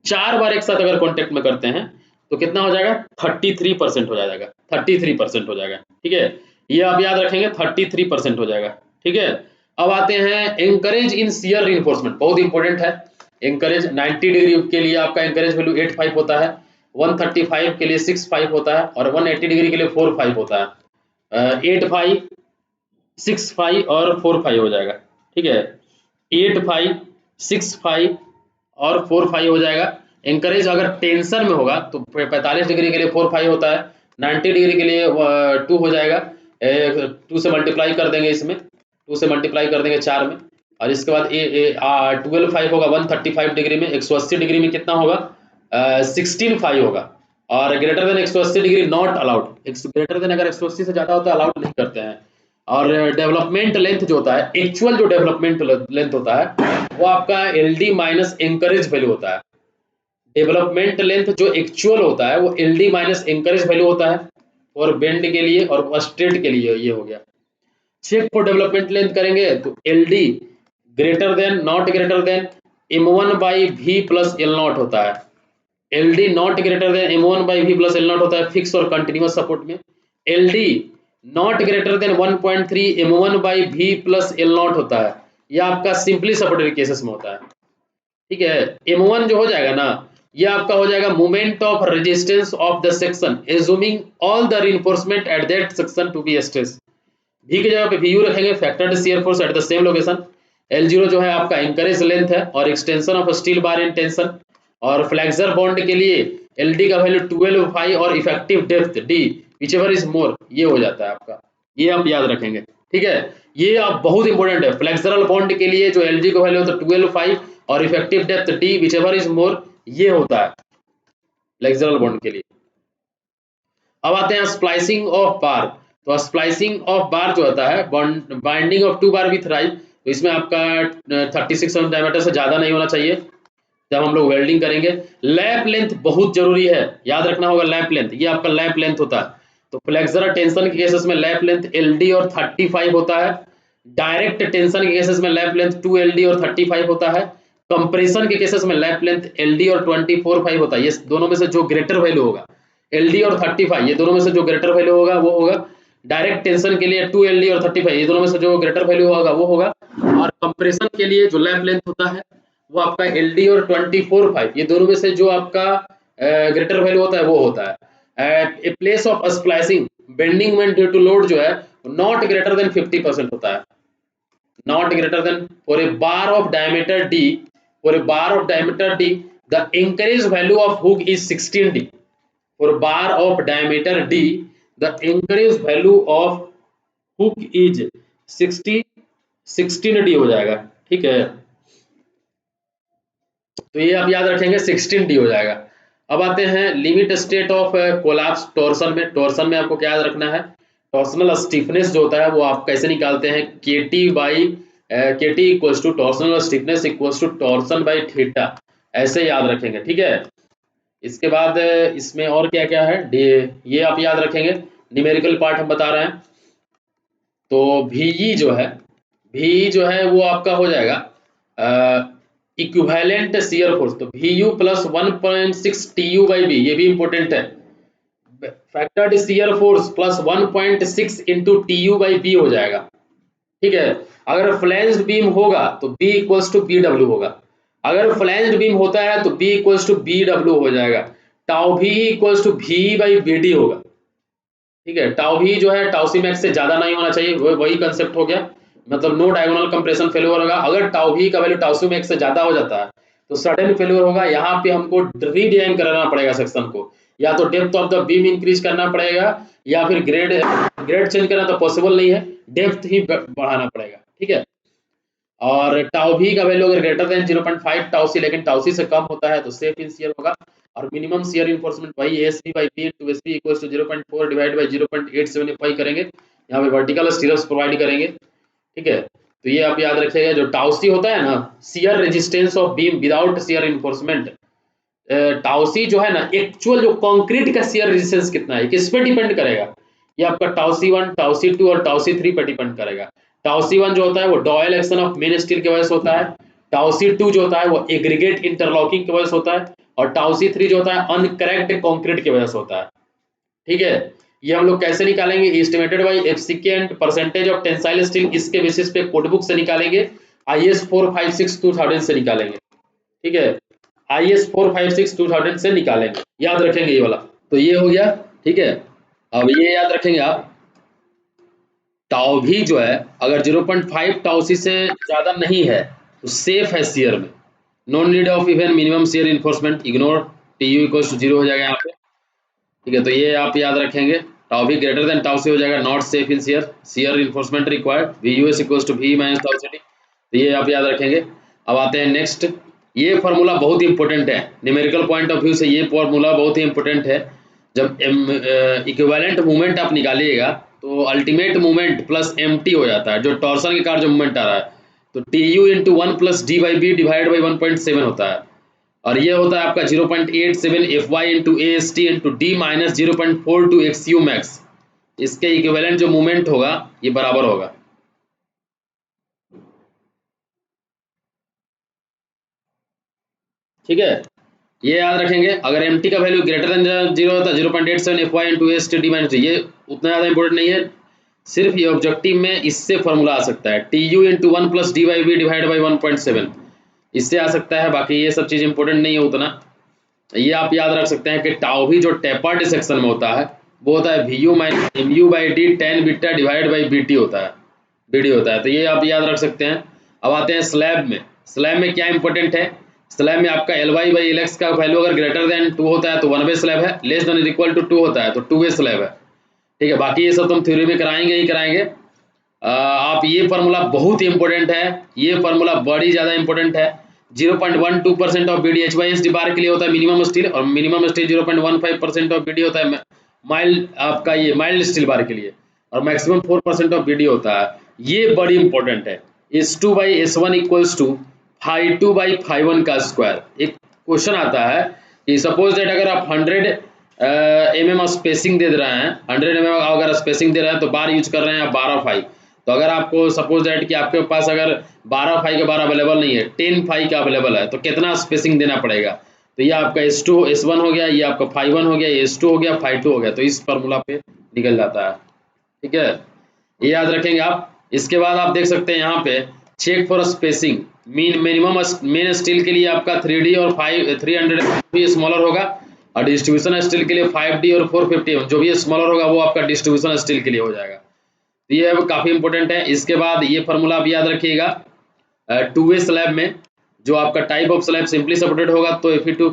4 बार एक साथ अगर कॉन्टेक्ट में करते हैं तो कितना हो जाएगा, 33% हो जाएगा, 33% हो जाएगा। ठीक है, ये आप याद रखेंगे, 33% हो जाएगा। ठीक है, अब आते हैं एंकरेज इन शियर रीइंफोर्समेंट, बहुत इंपॉर्टेंट है। एंकरेज 90 डिग्री के लिए आपका एंकरेज वैल्यू 85 होता है, 135 के लिए 65 होता है, और 180 डिग्री के लिए 45 होता है। 85, 65 और 45 हो जाएगा। ठीक है, 85, 65 और 45 हो जाएगा। एंकरेज अगर टेंशन में होगा तो 45 डिग्री के लिए 45 होता है, 90 डिग्री के लिए 2 हो जाएगा। 2 से मल्टीप्लाई कर देंगे, इसमें 2 से मल्टीप्लाई कर देंगे 4 में, और इसके बाद 12 5 होगा 135 डिग्री में। 180 डिग्री में कितना होगा, 16 5 होगा। और greater than 180 degree not allowed, greater than अगर 180 से ज़्यादा होता है अलाउड नहीं करते हैं। और डेवलपमेंट लेंथ जो होता है, एक्चुअल जो डेवलपमेंट लेंथ होता है वो आपका LD माइनस एंकरेज वैल्यू होता है। डेवलपमेंट लेंथ जो एक्चुअल होता है वो LD माइनस एंकरेज वैल्यू होता है, और बेंड के लिए और स्ट्रेट के लिए ये हो गया। चेक फॉर डेवलपमेंट लेंथ करेंगे तो LD greater than not greater then M1 by V plus L not होता है। LD not greater then M1 by V plus L not होता है फिक्स और कंटिन्यूअस सपोर्ट में। LD not greater then 1.3 M1 by V plus L not होता है, यह आपका सिंपली सपोर्टेड केसेस में होता है। ठीक है, M1 जो हो जाएगा ना, ये आपका हो जाएगा moment of resistance of the section assuming all the reinforcement at that section to be stress. V की जगह पे VU रखेंगे, factored shear force at the same location. L0 जो है आपका एंकरेज लेंथ है और extension of steel bar in tension. और फ्लेक्सर बॉन्ड के लिए LD का वैल्यू 12 5 और effective depth D whichever is more, ये हो जाता है आपका, ये आप याद रखेंगे। ठीक है, ये आप बहुत इंपॉर्टेंट है। फ्लेक्सरल बॉन्ड के लिए जो LG का वैल्यू होता है 12 5 और effective depth D whichever is more, ये होता है फ्लेक्सरल बॉन्ड के लिए। अब आते हैं स्प्लाइसिंग ऑफ बार। तो स्प्लाइसिंग ऑफ बार जो होता है, binding of 2 bar with right, तो इसमें आपका 36 mm डायमीटर से ज़्यादा नहीं होना चाहिए जब हम लोग वेल्डिंग करेंगे। लैप लेंथ बहुत जरूरी है, याद रखना होगा लैप लेंथ, ये आपका लैप लेंथ होता है। तो फ्लेक्सुरल टेंशन के केसेस में लैप लेंथ LD और 35 होता है। डायरेक्ट टेंशन के केसेस में लैप लेंथ 2 LD और 35 होता है। कंप्रेशन के केसेस में लैप लेंथ LD और 24 5 होता है। ये दोनों में से जो ग्रेटर वैल्यू होगा, LD और 35, ये दोनों में से जो ग्रेटर वैल्यू होगा वो होगा। डायरेक्ट टेंशन के लिए 2 LD और 35, ये दोनों में से जो ग्रेटर वैल्यू होगा वो होगा। और कंप्रेशन के लिए जो लैप लेंथ होता है वो आपका LD और 24 5, ये दोनों में से जो आपका ग्रेटर वैल्यू होता है वो होता है। At a place of splicing bending moment due to load जो है नॉट ग्रेटर देन 50% होता है। Not greater than, for a bar of diameter D, for a bar of diameter D, the encouraged value of hook is 16D. For a bar of diameter D, the encouraged value of hook is 16D हो जाएगा। ठीक है, तो ये आप याद रखेंगे 16D हो जाएगा। अब आते हैं limit state of collapse torsion में। टॉर्सन में आपको क्या याद रखना है, टॉर्सनल स्टिफनेस जो होता है वो आप कैसे निकालते हैं, KT equals to torsional stiffness equals to torsion by theta, ऐसे याद रखेंगे। ठीक है, इसके बाद इसमें और क्या क्या है ये आप याद रखेंगे, न्यूमेरिकल पार्ट हम बता रहे हैं। तो VE जो है वो आपका हो जाएगा इक्विवेलेंट शियर फोर्स, तो VU plus 1.6 TU by B, ये भी इंपॉर्टेंट है। Factored shear force plus 1.6 into TU by B हो जाएगा। ठीक है, अगर फ्लैंज्ड बीम होगा तो B इक्वल्स टू BW होगा। अगर फ्लैंज्ड बीम होता है तो B इक्वल्स टू BW हो जाएगा। Tau V equals to V by BD होगा। ठीक है, टाउ V जो है टाउ सी मैक्स से ज्यादा नहीं होना चाहिए, वही कंसेप्ट हो गया, मतलब नो डायगोनल कंप्रेशन फेल्योर होगा। अगर टाउ V का वैल्यू टाउ सी मैक्स से ज्यादा हो जाता है तो सडन फेल्योर होगा। यहाँ पे हमको रीडिजाइन कराना पड़ेगा सेक्शन को, या तो depth of the beam increase करना पड़ेगा या फिर ग्रेड चेंज करना तो पॉसिबल नहीं है, डेप्थ ही बढ़ाना पड़ेगा। ठीक है, और टाउ V का वैल्यू अगर ग्रेटर देन 0.5 टाउ सी, लेकिन टाउ सी से कम होता है तो सेफ इन शियर होगा। और मिनिमम शियर रिइंफोर्समेंट वही ASB by P into SB equals to 0.4 divide by 0.875 करेंगे। यहाँ पे वर्टिकल स्टीयर्स प्रोवाइड करेंगे। ठीक है, तो ये आप याद रखिएगा, जो टाउसी होता है ना, shear resistance of beam without shear enforcement. टाउसी जो है ना, एक्चुअल जो कंक्रीट का शियर रेजिस्टेंस कितना है किस पे डिपेंड करेगा, ये आपका टाउसी 1, टाउसी 2 और टाउसी 3 पे डिपेंड करेगा। टाउसी 1 जो होता है वो dowel action of main steel की वजह से होता है, टाउसी 2 जो होता है वो एग्रीगेट इंटरलॉकिंग की वजह से होता है, और टाउसी 3 जो होता है अनकरेक्ट कंक्रीट की वजह से होता है। ठीक है, ये हम लोग कैसे निकालेंगे, एस्टिमेटेड बाई एफसीकेंट परसेंटेज ऑफ टेंसाइल स्टील, इसके बेसिस पे कोड बुक से निकालेंगे, IS 456 2000 से निकालेंगे। ठीक है, IS 456 2000 से निकालेंगे, याद रखेंगे ये वाला। तो ये हो गया। ठीक है, अब ये याद रखेंगे आप, टाउ भी जो है अगर 0.5 टाउसी से ज्यादा नहीं है तो सेफ है शेयर में, no need of even minimum shear reinforcement, ignore, TU equals to 0 हो जाएगा यहाँ पे। ठीक है, तो ये आप याद रखेंगे, टाउ भी ग्रेटर देन टाउ से हो जाएगा, not safe in shear, shear reinforcement required, VUS equals to V minus tau city. तो ये आप याद रखेंगे। अब आते हैं नेक्स्ट, ये फार्मूला बहुत इंपॉर्टेंट है न्यूमेरिकल पॉइंट ऑफ व्यू से, ये फार्मूला बहुत ही इंपॉर्टेंट है। जब इक्विवेलेंट मूवमेंट आप निकालिएगा तो अल्टीमेट मूवमेंट प्लस MT हो जाता है, जो टॉर्सन के कारण जो मूवमेंट आ रहा है, तो TU into 1 plus D/B divide by 1.7 होता है, और ये होता है आपका 0.87 FY into AST into D minus 0.42 XU max. इसके इक्विवेलेंट जो मूवमेंट होगा ये बराबर होगा। ठीक है, ये याद रखेंगे, अगर MT का वैल्यू ग्रेटर देन 0 होता है 0.87 FY into AST D minus D, ये उतना ज़्यादा इंपॉर्टेंट नहीं है, सिर्फ ये ऑब्जेक्टिव में इससे फॉर्मूला आ सकता है, TU into 1 plus D/B divide by 1.7, इससे आ सकता है, बाकी ये सब चीज़ इंपॉर्टेंट नहीं है उतना। ये आप याद रख सकते हैं कि टाउ भी जो टेपर्ड सेक्शन में होता है वो होता है VU minus MU by D tan beta divide by BT होता है, BD होता है, तो ये आप याद रख सकते हैं। अब आते हैं स्लैब में, स्लैब में क्या इंपॉर्टेंट है, स्लैब में आपका LY बाई LX का वैल्यू अगर ग्रेटर देन 2 होता है तो 1 वे स्लैब है, लेस देन इक्वल टू 2 होता है तो 2 वे स्लैब है। ठीक है, बाकी ये सब तुम थ्योरी में कराएंगे ही कराएंगे। आप ये फार्मूला बहुत ही इंपॉर्टेंट है, ये फार्मूला बड़ी ज़्यादा इंपॉर्टेंट है। 0.12% ऑफ BD HYSD बार के लिए होता है मिनिमम स्टील, और मिनिमम स्टील 0.15% ऑफ BD होता है माइल्ड, आपका ये माइल्ड स्टील बार के लिए, और मैक्सिमम 4% ऑफ BD होता है। ये बड़ी इंपॉर्टेंट है। S2 by S1 equals to φ2 by φ1 का स्क्वायर। एक क्वेश्चन आता है कि सपोज दैट अगर आप 100 mm स्पेसिंग दे रहे हैं, 100 mm अगर स्पेसिंग दे रहे हैं तो बार यूज कर रहे हैं आप 12 फाई, तो अगर आपको सपोज दैट कि आपके पास अगर 12 फाई के बार अवेलेबल नहीं है, 10 फाई का अवेलेबल है, तो कितना स्पेसिंग देना पड़ेगा, तो ये आपका S2 S1 हो गया, ये आपका φ1 हो गया, ये S2 हो गया, φ2 हो गया, तो इस फार्मूला पे निकल जाता है। ठीक है, ये याद रखेंगे आप। इसके बाद आप देख सकते हैं यहाँ पे check for spacing, minimum main steel के लिए आपका 3D और 300 भी स्मॉलर होगा, और डिस्ट्रीब्यूशन स्टील के लिए 5D और 450 जो भी स्मॉलर होगा वो आपका डिस्ट्रीब्यूशन स्टील के लिए हो जाएगा। तो ये अब काफ़ी इंपॉर्टेंट है। इसके बाद ये फार्मूला आप याद रखिएगा, 2 वे स्लैब में जो आपका type of slab simply supported होगा तो Fe2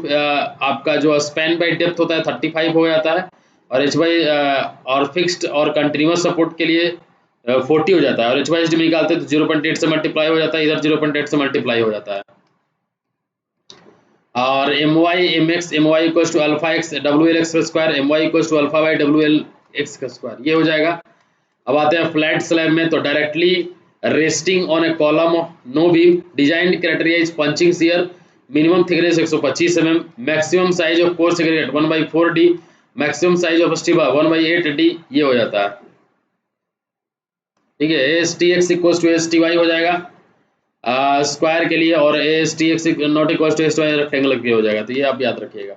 आपका जो स्पैन बाई डेप्थ होता है 35 हो जाता है, और H बाई और फिक्स्ड और कंटिन्यूस सपोर्ट के लिए 40 हो जाता है, और HYSD में निकालते हैं तो 0.8 से मल्टीप्लाई हो जाता है, इधर 0.8 से मल्टीप्लाई हो जाता है, और My equals to alpha X WLX का square, My equals to alpha by WLX का स्क्वायर, ये हो जाएगा। अब आते हैं फ्लैट स्लैब में, तो directly resting on a column of no beam, design criteria is punching shear, minimum thickness 125 mm, maximum size of coarse aggregate 1/4D, maximum size of स्टीबा 1/8D, ये हो जाता है। ठीक है, ASTX इक्वल्स टू STY हो जाएगा स्क्वायर के लिए, और ASTX not equals to STY rectangle के लिए हो जाएगा, तो ये आप याद रखिएगा।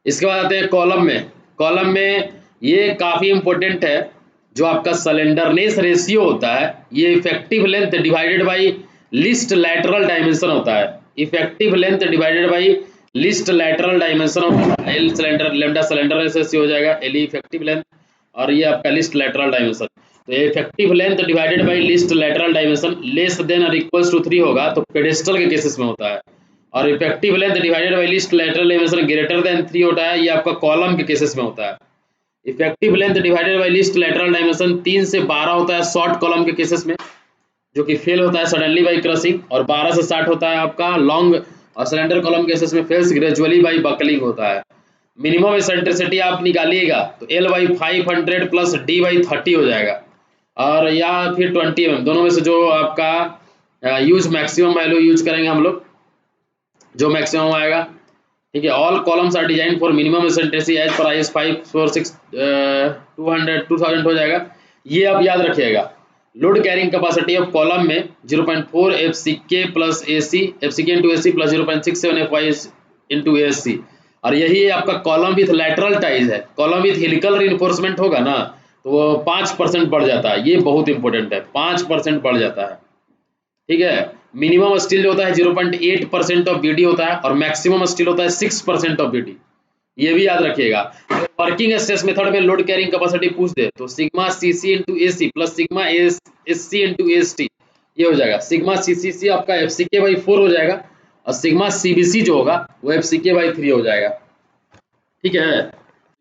इसके बाद आते हैं कॉलम में, कॉलम में ये काफ़ी इंपॉर्टेंट है, जो आपका सिलेंडरनेस रेशियो होता है, ये effective length divided by list lateral dimension होता है, effective length divided by list lateral dimension होता है, L cylinder lambda slenderness ratio हो जाएगा, L इफेक्टिव लेंथ, और ये आपका लिस्ट लैटरल डायमेंशन, तो effective length divided by list lateral dimension less than और इक्वल्स टू 3 होगा तो पेडेस्टल के केसेस में होता है, और effective length divided by list lateral dimension greater than 3 होता है, ये आपका कॉलम के केसेस में होता है। Effective length divided by list lateral dimension 3 से 12 होता है शॉर्ट कॉलम के केसेस में, जो कि फेल होता है सडनली बाई क्रशिंग, और 12 से 60 होता है आपका लॉन्ग और सिलेंडर कॉलम केसेस में फेल्स ग्रेजुअली बाई बकलिंग होता है। मिनिमम एसेंट्रिसिटी आप निकालिएगा तो L/500 प्लस D/30 हो जाएगा, और या फिर 20 mm, दोनों में से जो आपका यूज मैक्सिमम वैल्यू यूज करेंगे हम लोग, जो मैक्सिमम आएगा। ठीक है, all columns are design for minimum eccentricity as per IS 546 2000 हो जाएगा। ये आप याद रखिएगा। Load carrying capacity of column में 0.4 FCK plus AC, FCK into AC plus 0.67 FY into ASC। और यही आपका कॉलम विथ लैटरल टाइज है, कॉलम विथ हेलिकल रिइंफोर्समेंट होगा ना, तो वो 5% बढ़ जाता है। ये बहुत इंपॉर्टेंट है, 5% बढ़ जाता है। ठीक है, मिनिमम स्टील जो होता है 0.8% ऑफ BD होता है, और मैक्सिमम स्टील होता है 6% ऑफ BD। ये भी याद रखिएगा। वर्किंग स्ट्रेस मेथड में लोड कैरिंग कैपेसिटी पूछ दे तो sigma CC into AC plus sigma SC into AST, ये हो जाएगा। सिग्मा CCC आपका FCK बाई 4 हो जाएगा, और सिग्मा CBC जो होगा वो FCK बाई 3 हो जाएगा। ठीक है,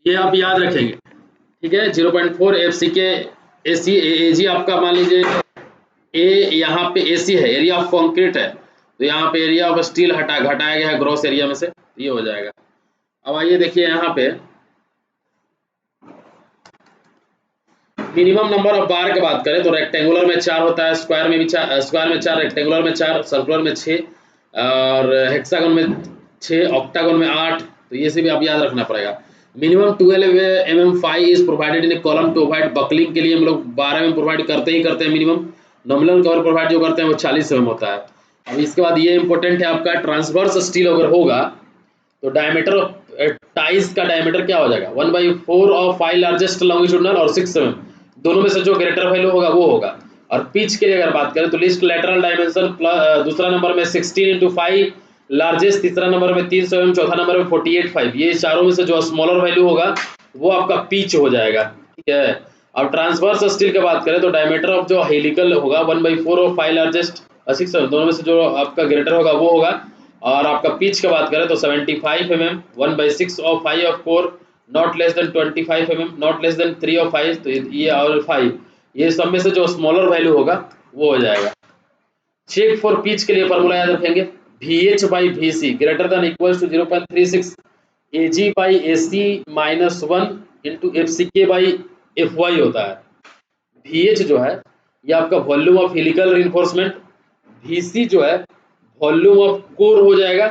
ये आप याद रखेंगे। ठीक है, 0.4 FCK AC AG आपका मान लीजिए ए, यहाँ पे AC है, एरिया ऑफ कॉन्क्रीट है, तो यहाँ पे एरिया ऑफ स्टील घटाया गया है ग्रॉस एरिया में से, ये हो जाएगा। अब आइए देखिए यहाँ पे मिनिमम नंबर ऑफ बार की बात करें तो रेक्टेंगुलर में 4 होता है, स्क्वायर में भी 4, स्क्वायर में 4, रेक्टेंगुलर में 4, सर्कुलर में 6, और हेक्सागन में 6, ऑक्टागन में 8। तो ये से भी आप याद रखना पड़ेगा। Minimum 12 mm phi is provided in column to avoid buckling के लिए हम लोग 12 mm प्रोवाइड करते ही करते हैं मिनिमम। नॉमिनल कवर प्रोवाइड जो करते हैं वो 40 mm होता है। अब इसके बाद ये इंपॉर्टेंट है आपका, ट्रांसवर्स स्टील अगर होगा तो डायमीटर ऑफ टाइज का डायमीटर क्या हो जाएगा, 1/4 ऑफ 5 लार्जेस्ट लॉन्गिट्यूडनल और 6 mm, दोनों में से जो ग्रेटर वैल्यू होगा वो होगा। और पिच के लिए अगर बात करें तो लिस्ट लेटरल डायमेंशन दूसरा नंबर में 16 इंटू 5 लार्जेस्ट, तीसरा नंबर में 300 mm, चौथा नंबर में 48.5। ये चारों में से जो स्मॉलर वैल्यू होगा वो आपका पिच हो जाएगा। ठीक है, अब ट्रांसवर्स स्टील की बात करें तो डायमीटर ऑफ जो हेलिकल होगा 1/4 ऑफ 5 लार्जेस्ट 6 mm, दोनों में से जो आपका ग्रेटर होगा वो होगा। और आपका पिच की बात करें तो 75 mm, 1/6 of 5 of 4, not less than 25 mm, not less than 3 of 5, तो ये और 5, ये सब में से जो स्मॉलर वैल्यू होगा वो हो जाएगा। चेक फॉर पिच के लिए फॉर्मूला याद रखेंगे, VH by VC greater than equal to 0.36 AG by AC minus 1 into FCK by FY होता है। VH जो है ये आपका volume of helical reinforcement, VC जो है वॉल्यूम ऑफ कोर हो जाएगा,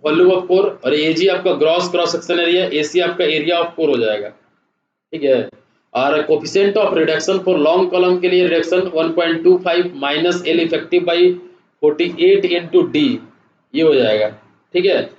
वॉल्यूम ऑफ कोर, और AG आपका gross cross section area, AC आपका एरिया ऑफ कोर हो जाएगा। ठीक है, और coefficient of reduction for long column के लिए reduction 1.25 minus L effective by 48 into D, ये हो जाएगा। ठीक है,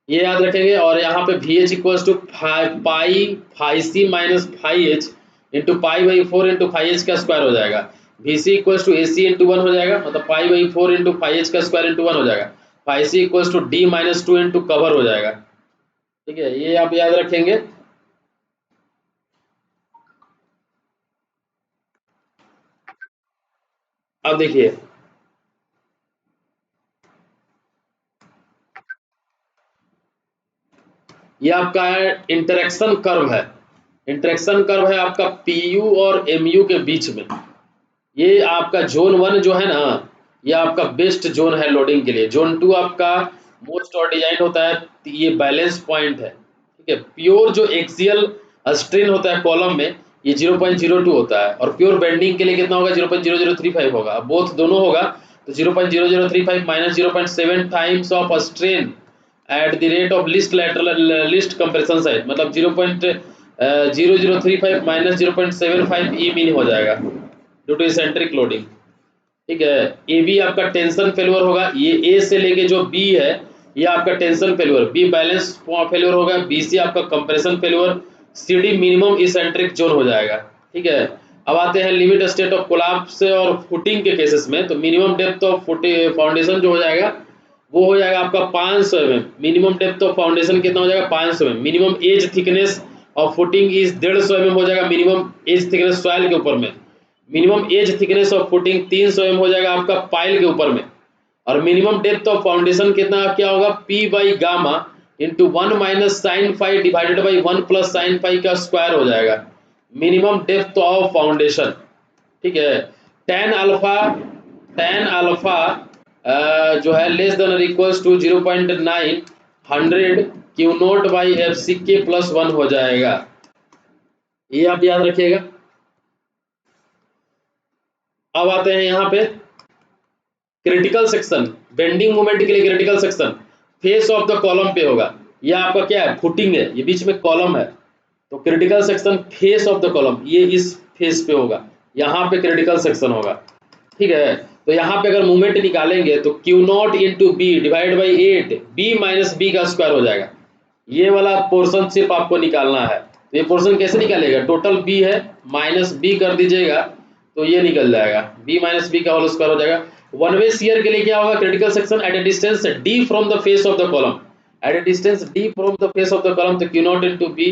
ये याद रखेंगे। और यहाँ पे VH equals to pi phi C minus phi H into pi by 4 into phi H का स्क्वायर हो जाएगा। VC equals to AC into 1 हो जाएगा, मतलब pi by 4 into phi H का स्क्वायर इंटू 1 हो जाएगा। Phi C equals to D minus 2 into cover हो जाएगा। ठीक है, ये आप याद रखेंगे। अब देखिए ये आपका इंटरेक्शन कर्व है, इंटरेक्शन कर्व है आपका PU और MU के बीच में। ये आपका जोन 1 जो है ना, ये आपका बेस्ट जोन है लोडिंग के लिए। जोन 2 आपका मोस्ट और डिजाइन होता है, ये बैलेंस पॉइंट है। ठीक है, प्योर जो एक्सियल स्ट्रेन होता है कॉलम में ये 0.02 होता है, और प्योर बेंडिंग के लिए कितना होगा, 0.0035 होगा। बोथ दोनों होगा तो 0.0035 minus 0.7 times of strain at the rate of list compression side, मतलब 0.0035 माइनस 0.75 ई मीन हो जाएगा ड्यू टू एसेंट्रिक लोडिंग। ठीक है, ए बी आपका टेंशन फेल्योर होगा, ये ए से लेके जो बी है ये आपका tension failure, B balance failure होगा, बी सी आपका compression failure, C D minimum eccentric zone हो जाएगा। ठीक है, अब आते हैं लिमिट स्टेट ऑफ कोलैप्स और फुटिंग के केसेस में। तो मिनिमम डेप्थ ऑफ फाउंडेशन जो हो जाएगा वो हो जाएगा आपका 500 mm। Minimum depth of foundation कितना हो जाएगा, 500 mm। Minimum age thickness of footing is 150 mm हो जाएगा, मिनिमम एज थिकनेस सॉइल के ऊपर में। Minimum age thickness of footing 300 mm हो जाएगा आपका पाइल के ऊपर में। और मिनिमम डेप्थ ऑफ फाउंडेशन कितना क्या होगा, P by gamma into 1 minus sine phi divided by 1 plus sine phi का स्क्वायर हो जाएगा मिनिमम डेप्थ ऑफ फाउंडेशन। ठीक है, टेन अल्फा जो है लेस देन और equals to 0.9 100 Q naught by F C K plus 1 हो जाएगा। ये आप याद रखिएगा। अब आते हैं यहाँ पे क्रिटिकल सेक्शन, बेंडिंग मोमेंट के लिए critical section face of the column पे होगा। यह आपका क्या है, फुटिंग है, ये बीच में कॉलम है, तो critical section face of the column ये इस फेस पे होगा, यहाँ पे क्रिटिकल सेक्शन होगा। ठीक है, तो यहाँ पे अगर मूवमेंट निकालेंगे तो Q not into B divide by 8 B minus B का स्क्वायर हो जाएगा। ये वाला पोर्शन सिर्फ आपको निकालना है। तो ये पोर्शन कैसे निकालेगा, टोटल बी है माइनस बी कर दीजिएगा तो ये निकल जाएगा, बी माइनस बी का होल स्क्वायर हो जाएगा। वन वे शियर के लिए क्या होगा, critical section at a distance D from the face of the column, at a distance D from the face of the column, तो Q not into B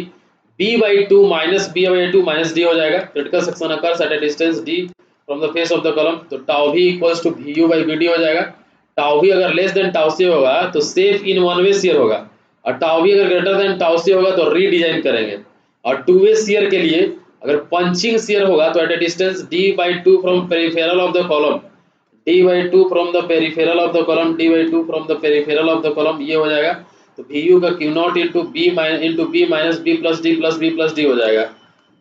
B by two minus B by two minus D हो जाएगा। Critical section occurs at a distance D from the face of the column, तो tau भी equals to V U by V D हो जाएगा। Tau भी अगर less than tau सी होगा तो safe in one way shear होगा, और टाउ भी अगर ग्रेटर देन टाउ सी होगा तो रीडिजाइन करेंगे। और टू वे शियर के लिए अगर पंचिंग शियर होगा तो at a distance D by two from peripheral of the column, D by two from the peripheral of the column, D by two from the peripheral of the column, ये हो जाएगा। तो V U का Q not into B minus B plus D plus B plus D हो जाएगा।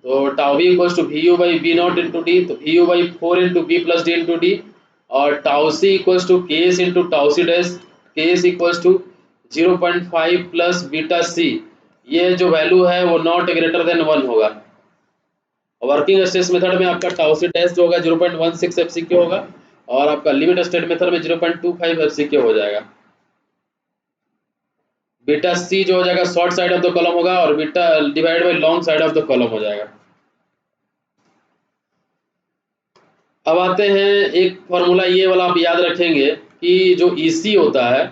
तो tau V equals to V U by B not into D, तो V U by four into B plus D into D, और tau C equals to K S into tau C dash, K S equals to 0.5 plus beta C, ये जो value है वो not greater then 1 होगा। Working stress method में आपका tau C dash जो होगा 0.16 एफसीक्यू होगा, और आपका लिमिट स्टेट मेथड में 0.25 एफसीक्यू हो जाएगा। बीटा सी जो हो जाएगा short side of the column होगा, और beta divide by long side of the column हो जाएगा। अब आते हैं एक फॉर्मूला, ये वाला आप याद रखेंगे कि जो ईसी होता है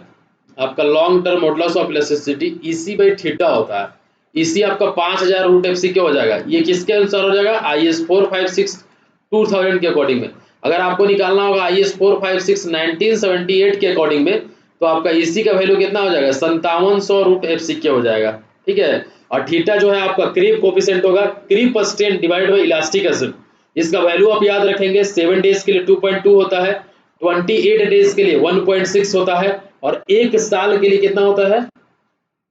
आपका long term modulus of elasticity, EC by theta होता है। ईसी आपका 5000 रूट एफसीक्यू हो जाएगा। ये किसके अनुसार हो जाएगा, IS 456 2000 के अकॉर्डिंग में। अगर आपको निकालना होगा IS 456 1978 के अकॉर्डिंग में, तो आपका ईसी का वैल्यू कितना हो जाएगा, 5700 रूट एफसीक्यू हो जाएगा। ठीक है, और थीटा जो है आपका क्रीप कोफिशिएंट होगा, creep strength divide by elastic acid, इसका वैल्यू आप याद रखेंगे। 7 डेज के लिए 2.2 होता है, 28 डेज के लिए 1.6 होता है, और एक साल के लिए कितना होता है,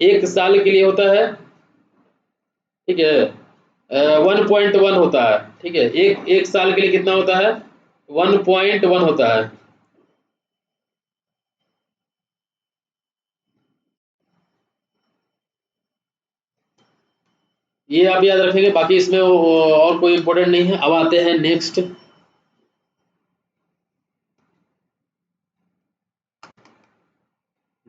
एक साल के लिए होता है, ठीक है, 1.1 होता है। ठीक है, एक साल के लिए कितना होता है, 1.1 होता है। ये आप याद रखेंगे, बाकी इसमें और कोई इंपॉर्टेंट नहीं है। अब आते हैं नेक्स्ट,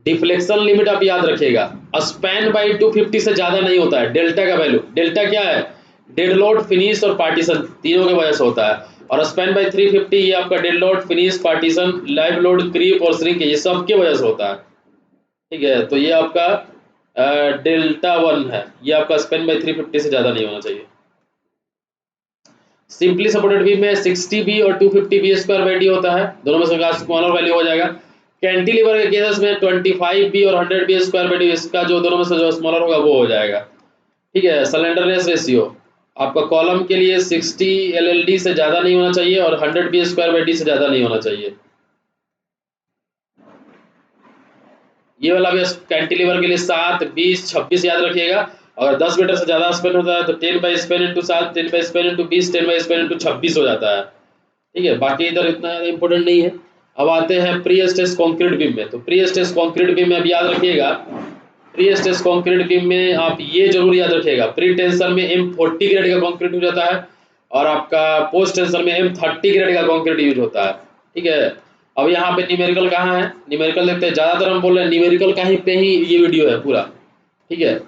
डिफ्लेक्शन लिमिट आप याद रखिएगा, स्पैन बाई 250 से ज्यादा नहीं होता है। डेल्टा का वैल्यू, डेल्टा क्या है, डेड लोड, फिनिश और पार्टीशन तीनों के वजह से होता है। और स्पैन बाई 350 ये आपका dead load, finish, partition, live load, creep और श्रिंक, ये सब की वजह से होता है। ठीक है, तो ये आपका डेल्टा 1 है, ये आपका स्पैन बाई 350 से ज्यादा नहीं होना चाहिए। सिंपली सपोर्टेड बीम में 60 बी और 250 बी स्क्वायर बाई डी होता है, दोनों में से स्मॉलर वैल्यू हो जाएगा। कैंटिलीवर के केसेस में 25 बी और 100 बी स्क्वायर बाई डी, इसका जो दोनों में से जो स्मॉलर होगा वो हो जाएगा। ठीक है, स्लेंडरनेस रेशियो आपका कॉलम के लिए 60 एलएलडी से ज़्यादा नहीं होना चाहिए, और 100 बी स्क्वायर बाई डी से ज़्यादा नहीं होना चाहिए। ये वाला भी कैंटिलीवर के लिए 7, 20, 26 याद रखिएगा। अगर 10 मीटर से ज़्यादा स्पेन होता है तो 10 by Spain into 7, 10 by Spain into 20, 10 by Spain into 26 हो जाता है। ठीक है, बाकी इधर इतना इंपॉर्टेंट नहीं है। अब आते हैं प्री स्ट्रेस कंक्रीट बीम में। तो प्री स्ट्रेस कंक्रीट बीम में अब याद रखिएगा, प्री स्ट्रेस कंक्रीट बीम में आप ये जरूर याद रखिएगा, प्री टेंशन में M40 ग्रेड का कंक्रीट यूज होता है, और आपका पोस्ट टेंशन में M30 ग्रेड का कंक्रीट यूज होता है। ठीक है, अब यहाँ पे न्यूमेरिकल कहाँ है, न्यूमेरिकल देखते हैं। ज्यादातर हम बोल रहे हैं न्यूमेरिकल कहीं पे ही ये वीडियो है पूरा। ठीक है,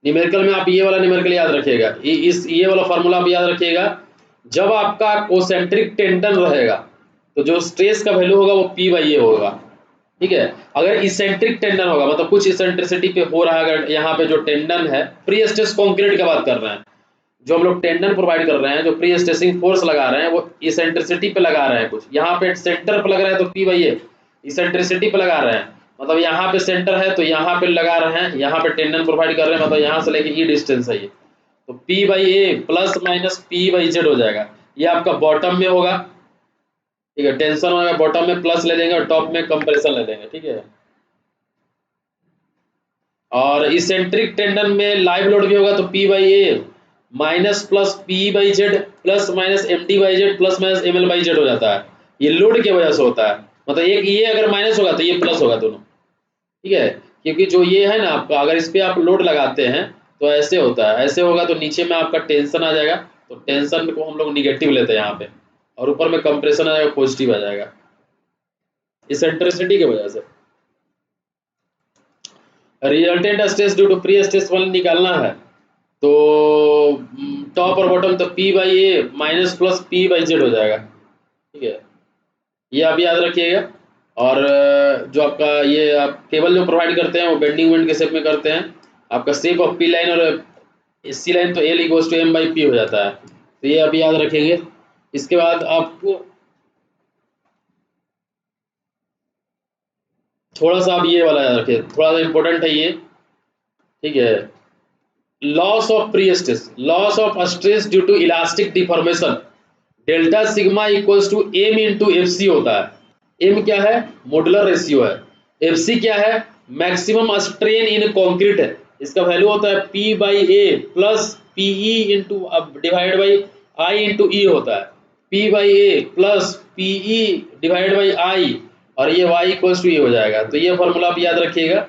न्यूमेरिकल में आप ये वाला न्यूमेरिकल याद रखिएगा, ये वाला फार्मूला आप याद रखिएगा। जब आपका कोसेंट्रिक टेंडन रहेगा तो जो स्ट्रेस का वैल्यू होगा वो P बाई ए होगा। ठीक है, अगर इसेंट्रिक टेंडन होगा, मतलब कुछ इसेंट्रिसिटी पे हो रहा है, अगर यहाँ पे जो टेंडन है, प्री स्ट्रेस कंक्रीट की बात कर रहे हैं, जो हम लोग टेंडन प्रोवाइड कर रहे हैं, जो प्री स्ट्रेसिंग फोर्स लगा रहे हैं वो इसेंट्रिसिटी पे लगा रहे हैं। कुछ यहाँ पे सेंटर पे लग रहा है तो P बाई ए, इसेंट्रिसिटी पे लगा रहे हैं, मतलब यहाँ पे सेंटर है तो यहाँ पे लगा रहे हैं, यहाँ पे टेंडन प्रोवाइड कर रहे हैं, मतलब यहाँ से लेके ई डिस्टेंस है ये, तो P by A plus minus P by Z हो जाएगा। ये आपका बॉटम में होगा। ठीक है, टेंशन होगा बॉटम में प्लस ले लेंगे और टॉप में कंप्रेशन ले लेंगे, ठीक है। और इसेंट्रिक टेंडन में लाइव लोड भी होगा तो P by A minus plus P by Z plus minus M D by Z plus minus M L by Z हो जाता है। ये लोड की वजह से होता है, मतलब एक ये अगर माइनस होगा तो ये प्लस होगा दोनों, ठीक है। क्योंकि जो ये है ना आपका, अगर इस पे आप लोड लगाते हैं तो ऐसे होता है, ऐसे होगा तो नीचे में आपका टेंशन आ जाएगा, तो टेंशन को हम लोग निगेटिव लेते हैं यहाँ पे, और ऊपर में कंप्रेशन आ जाएगा, पॉजिटिव आ जाएगा, इसेंट्रिसिटी की वजह से। Resultant stress due to prestress वाले निकालना है तो टॉप और बॉटम तो P by A minus plus P by Z हो जाएगा, ठीक है। ये आप याद रखिएगा। और जो आपका ये आप केबल जो प्रोवाइड करते हैं वो बेंडिंग मोमेंट के शेप में करते हैं। आपका शेप ऑफ P लाइन और सी लाइन तो L equals to M by P हो जाता है, तो ये आप याद रखेंगे। इसके बाद आपको थोड़ा सा आप ये वाला याद रखिए, थोड़ा सा इम्पोर्टेंट है ये, ठीक है। Loss of prestress, loss of stress due to elastic deformation, delta sigma equals to M into F C होता है। एम क्या है? मॉडुलर रेशियो है। एफ सी क्या है? मैक्सिमम स्ट्रेन इन कॉन्क्रीट है। इसका वैल्यू होता है P by A plus P E into divide by I into E होता है। P by A plus P E divide by I, और ये y इक्वल्स टू ये हो जाएगा। तो ये फॉर्मूला आप याद रखिएगा।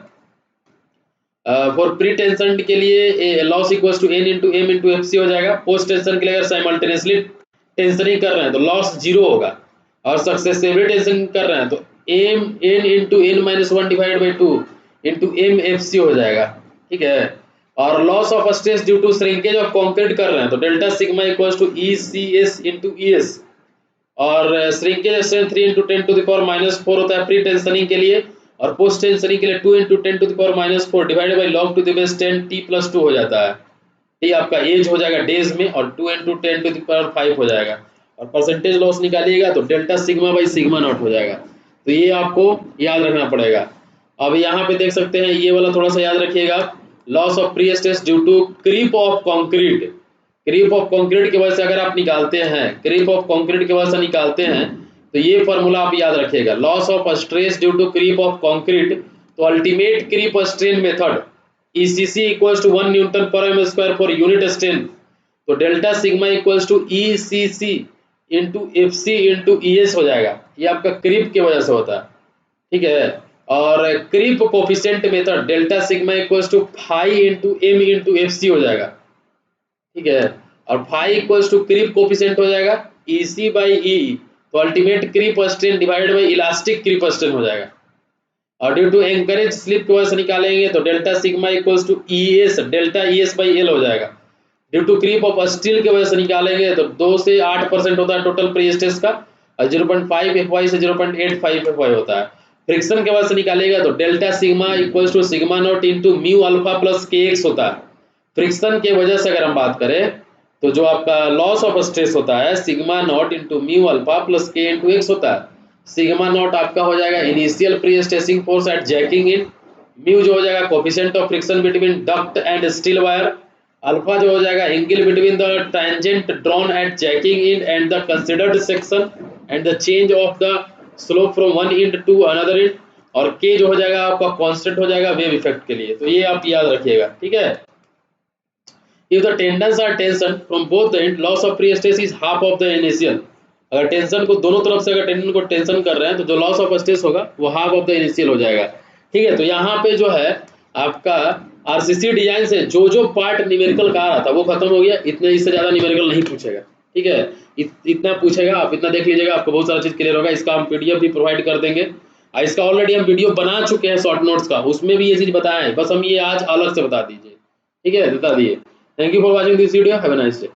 फॉर प्री टेंशन के लिए loss equals to N into M into F C हो जाएगा। पोस्ट टेंशन के लिए अगर साइमल्टेनियसली टेंशनिंग कर रहे हैं तो लॉस जीरो होगा, और सक्सेसिवली टेंशन कर रहे हैं तो M N into N minus one divide by two into M F C हो जाएगा, ठीक है। और loss of stress due to shrinkage of concrete कर रहे हैं तो delta sigma equals to E C S into E S, और shrinkage strength 3 into 10 to the power minus 4 होता है प्री टेंशनिंग के लिए, और पोस्ट टेंशनिंग के लिए 2 into 10 to the power minus 4 divided by log to the base 10 T plus 2 हो जाता है। ये आपका एज हो जाएगा डेज में, और 2 इंटू 10 टू द पावर 5 हो जाएगा। और परसेंटेज लॉस निकालिएगा तो delta sigma by sigma not हो जाएगा। तो ये आपको याद रखना पड़ेगा। अब यहाँ पे देख सकते हैं, ये वाला थोड़ा सा याद रखिएगा। Loss of prestress due to creep of concrete, creep of concrete की वजह से अगर आप निकालते हैं, क्रीप ऑफ कंक्रीट की वजह से निकालते हैं तो ये फॉर्मूला आप याद रखिएगा। Loss of stress due to creep of concrete, तो ultimate creep strain method ECC equals to 1 newton per M square for unit strain, तो delta sigma equals to ECC into FC into ES हो जाएगा। ये आपका creep की वजह से होता है, ठीक है। और creep coefficient method delta sigma equals to phi into M into FC हो जाएगा, ठीक है। और phi equals to creep coefficient हो जाएगा EC बाई ई, तो ultimate creep strain divided by elastic creep strain हो जाएगा। और ड्यू टू एंकरेज स्लिप की वजह से निकालेंगे तो delta sigma equals to ES delta ES by L हो जाएगा। Due to creep of steel की वजह से निकालेंगे तो 2 से 8% होता है टोटल प्री स्ट्रेस का, और 0.5 FY से 0.85 FY होता है। फ्रिक्शन की वजह से निकालेगा तो delta sigma equals to sigma not into mu alpha plus KX होता है। फ्रिक्शन के वजह से अगर हम बात करें तो जो आपका लॉस ऑफ स्ट्रेस होता है sigma not into mu alpha plus K into X होता है। सिग्मा नॉट आपका हो जाएगा initial prestressing force at jacking in, mu जो हो जाएगा coefficient of friction between duct and steel wire, alpha जो हो जाएगा angle between the tangent drawn at jacking in and the considered section and the change of the slope from one end to another end, और K जो हो जाएगा आपका constant हो जाएगा वेव इफेक्ट के लिए। तो ये आप याद रखिएगा, ठीक है। If the tendons are tension from both the end, loss of free stress is half of the initial. अगर टेंशन को दोनों तरफ से अगर टेंडन को टेंशन कर रहे हैं तो जो लॉस ऑफ स्ट्रेस होगा वो हाफ ऑफ द इनिशियल हो जाएगा, ठीक है। तो यहाँ पे जो है आपका RCC डिजाइन से जो जो पार्ट न्यूमेरिकल का आ रहा था वो खत्म हो गया। इतने इससे ज़्यादा न्यूमेरिकल नहीं पूछेगा, ठीक है। इतना पूछेगा, आप इतना देख लीजिएगा, आपको बहुत सारा चीज़ क्लियर होगा। इसका हम PDF भी प्रोवाइड कर देंगे, इसका ऑलरेडी हम वीडियो बना चुके हैं शॉर्ट नोट्स का, उसमें भी ये चीज़ बताया है, बस हम ये आज अलग से बता दीजिए, ठीक है, बता दिए। Thank you for watching this video. Have a nice day.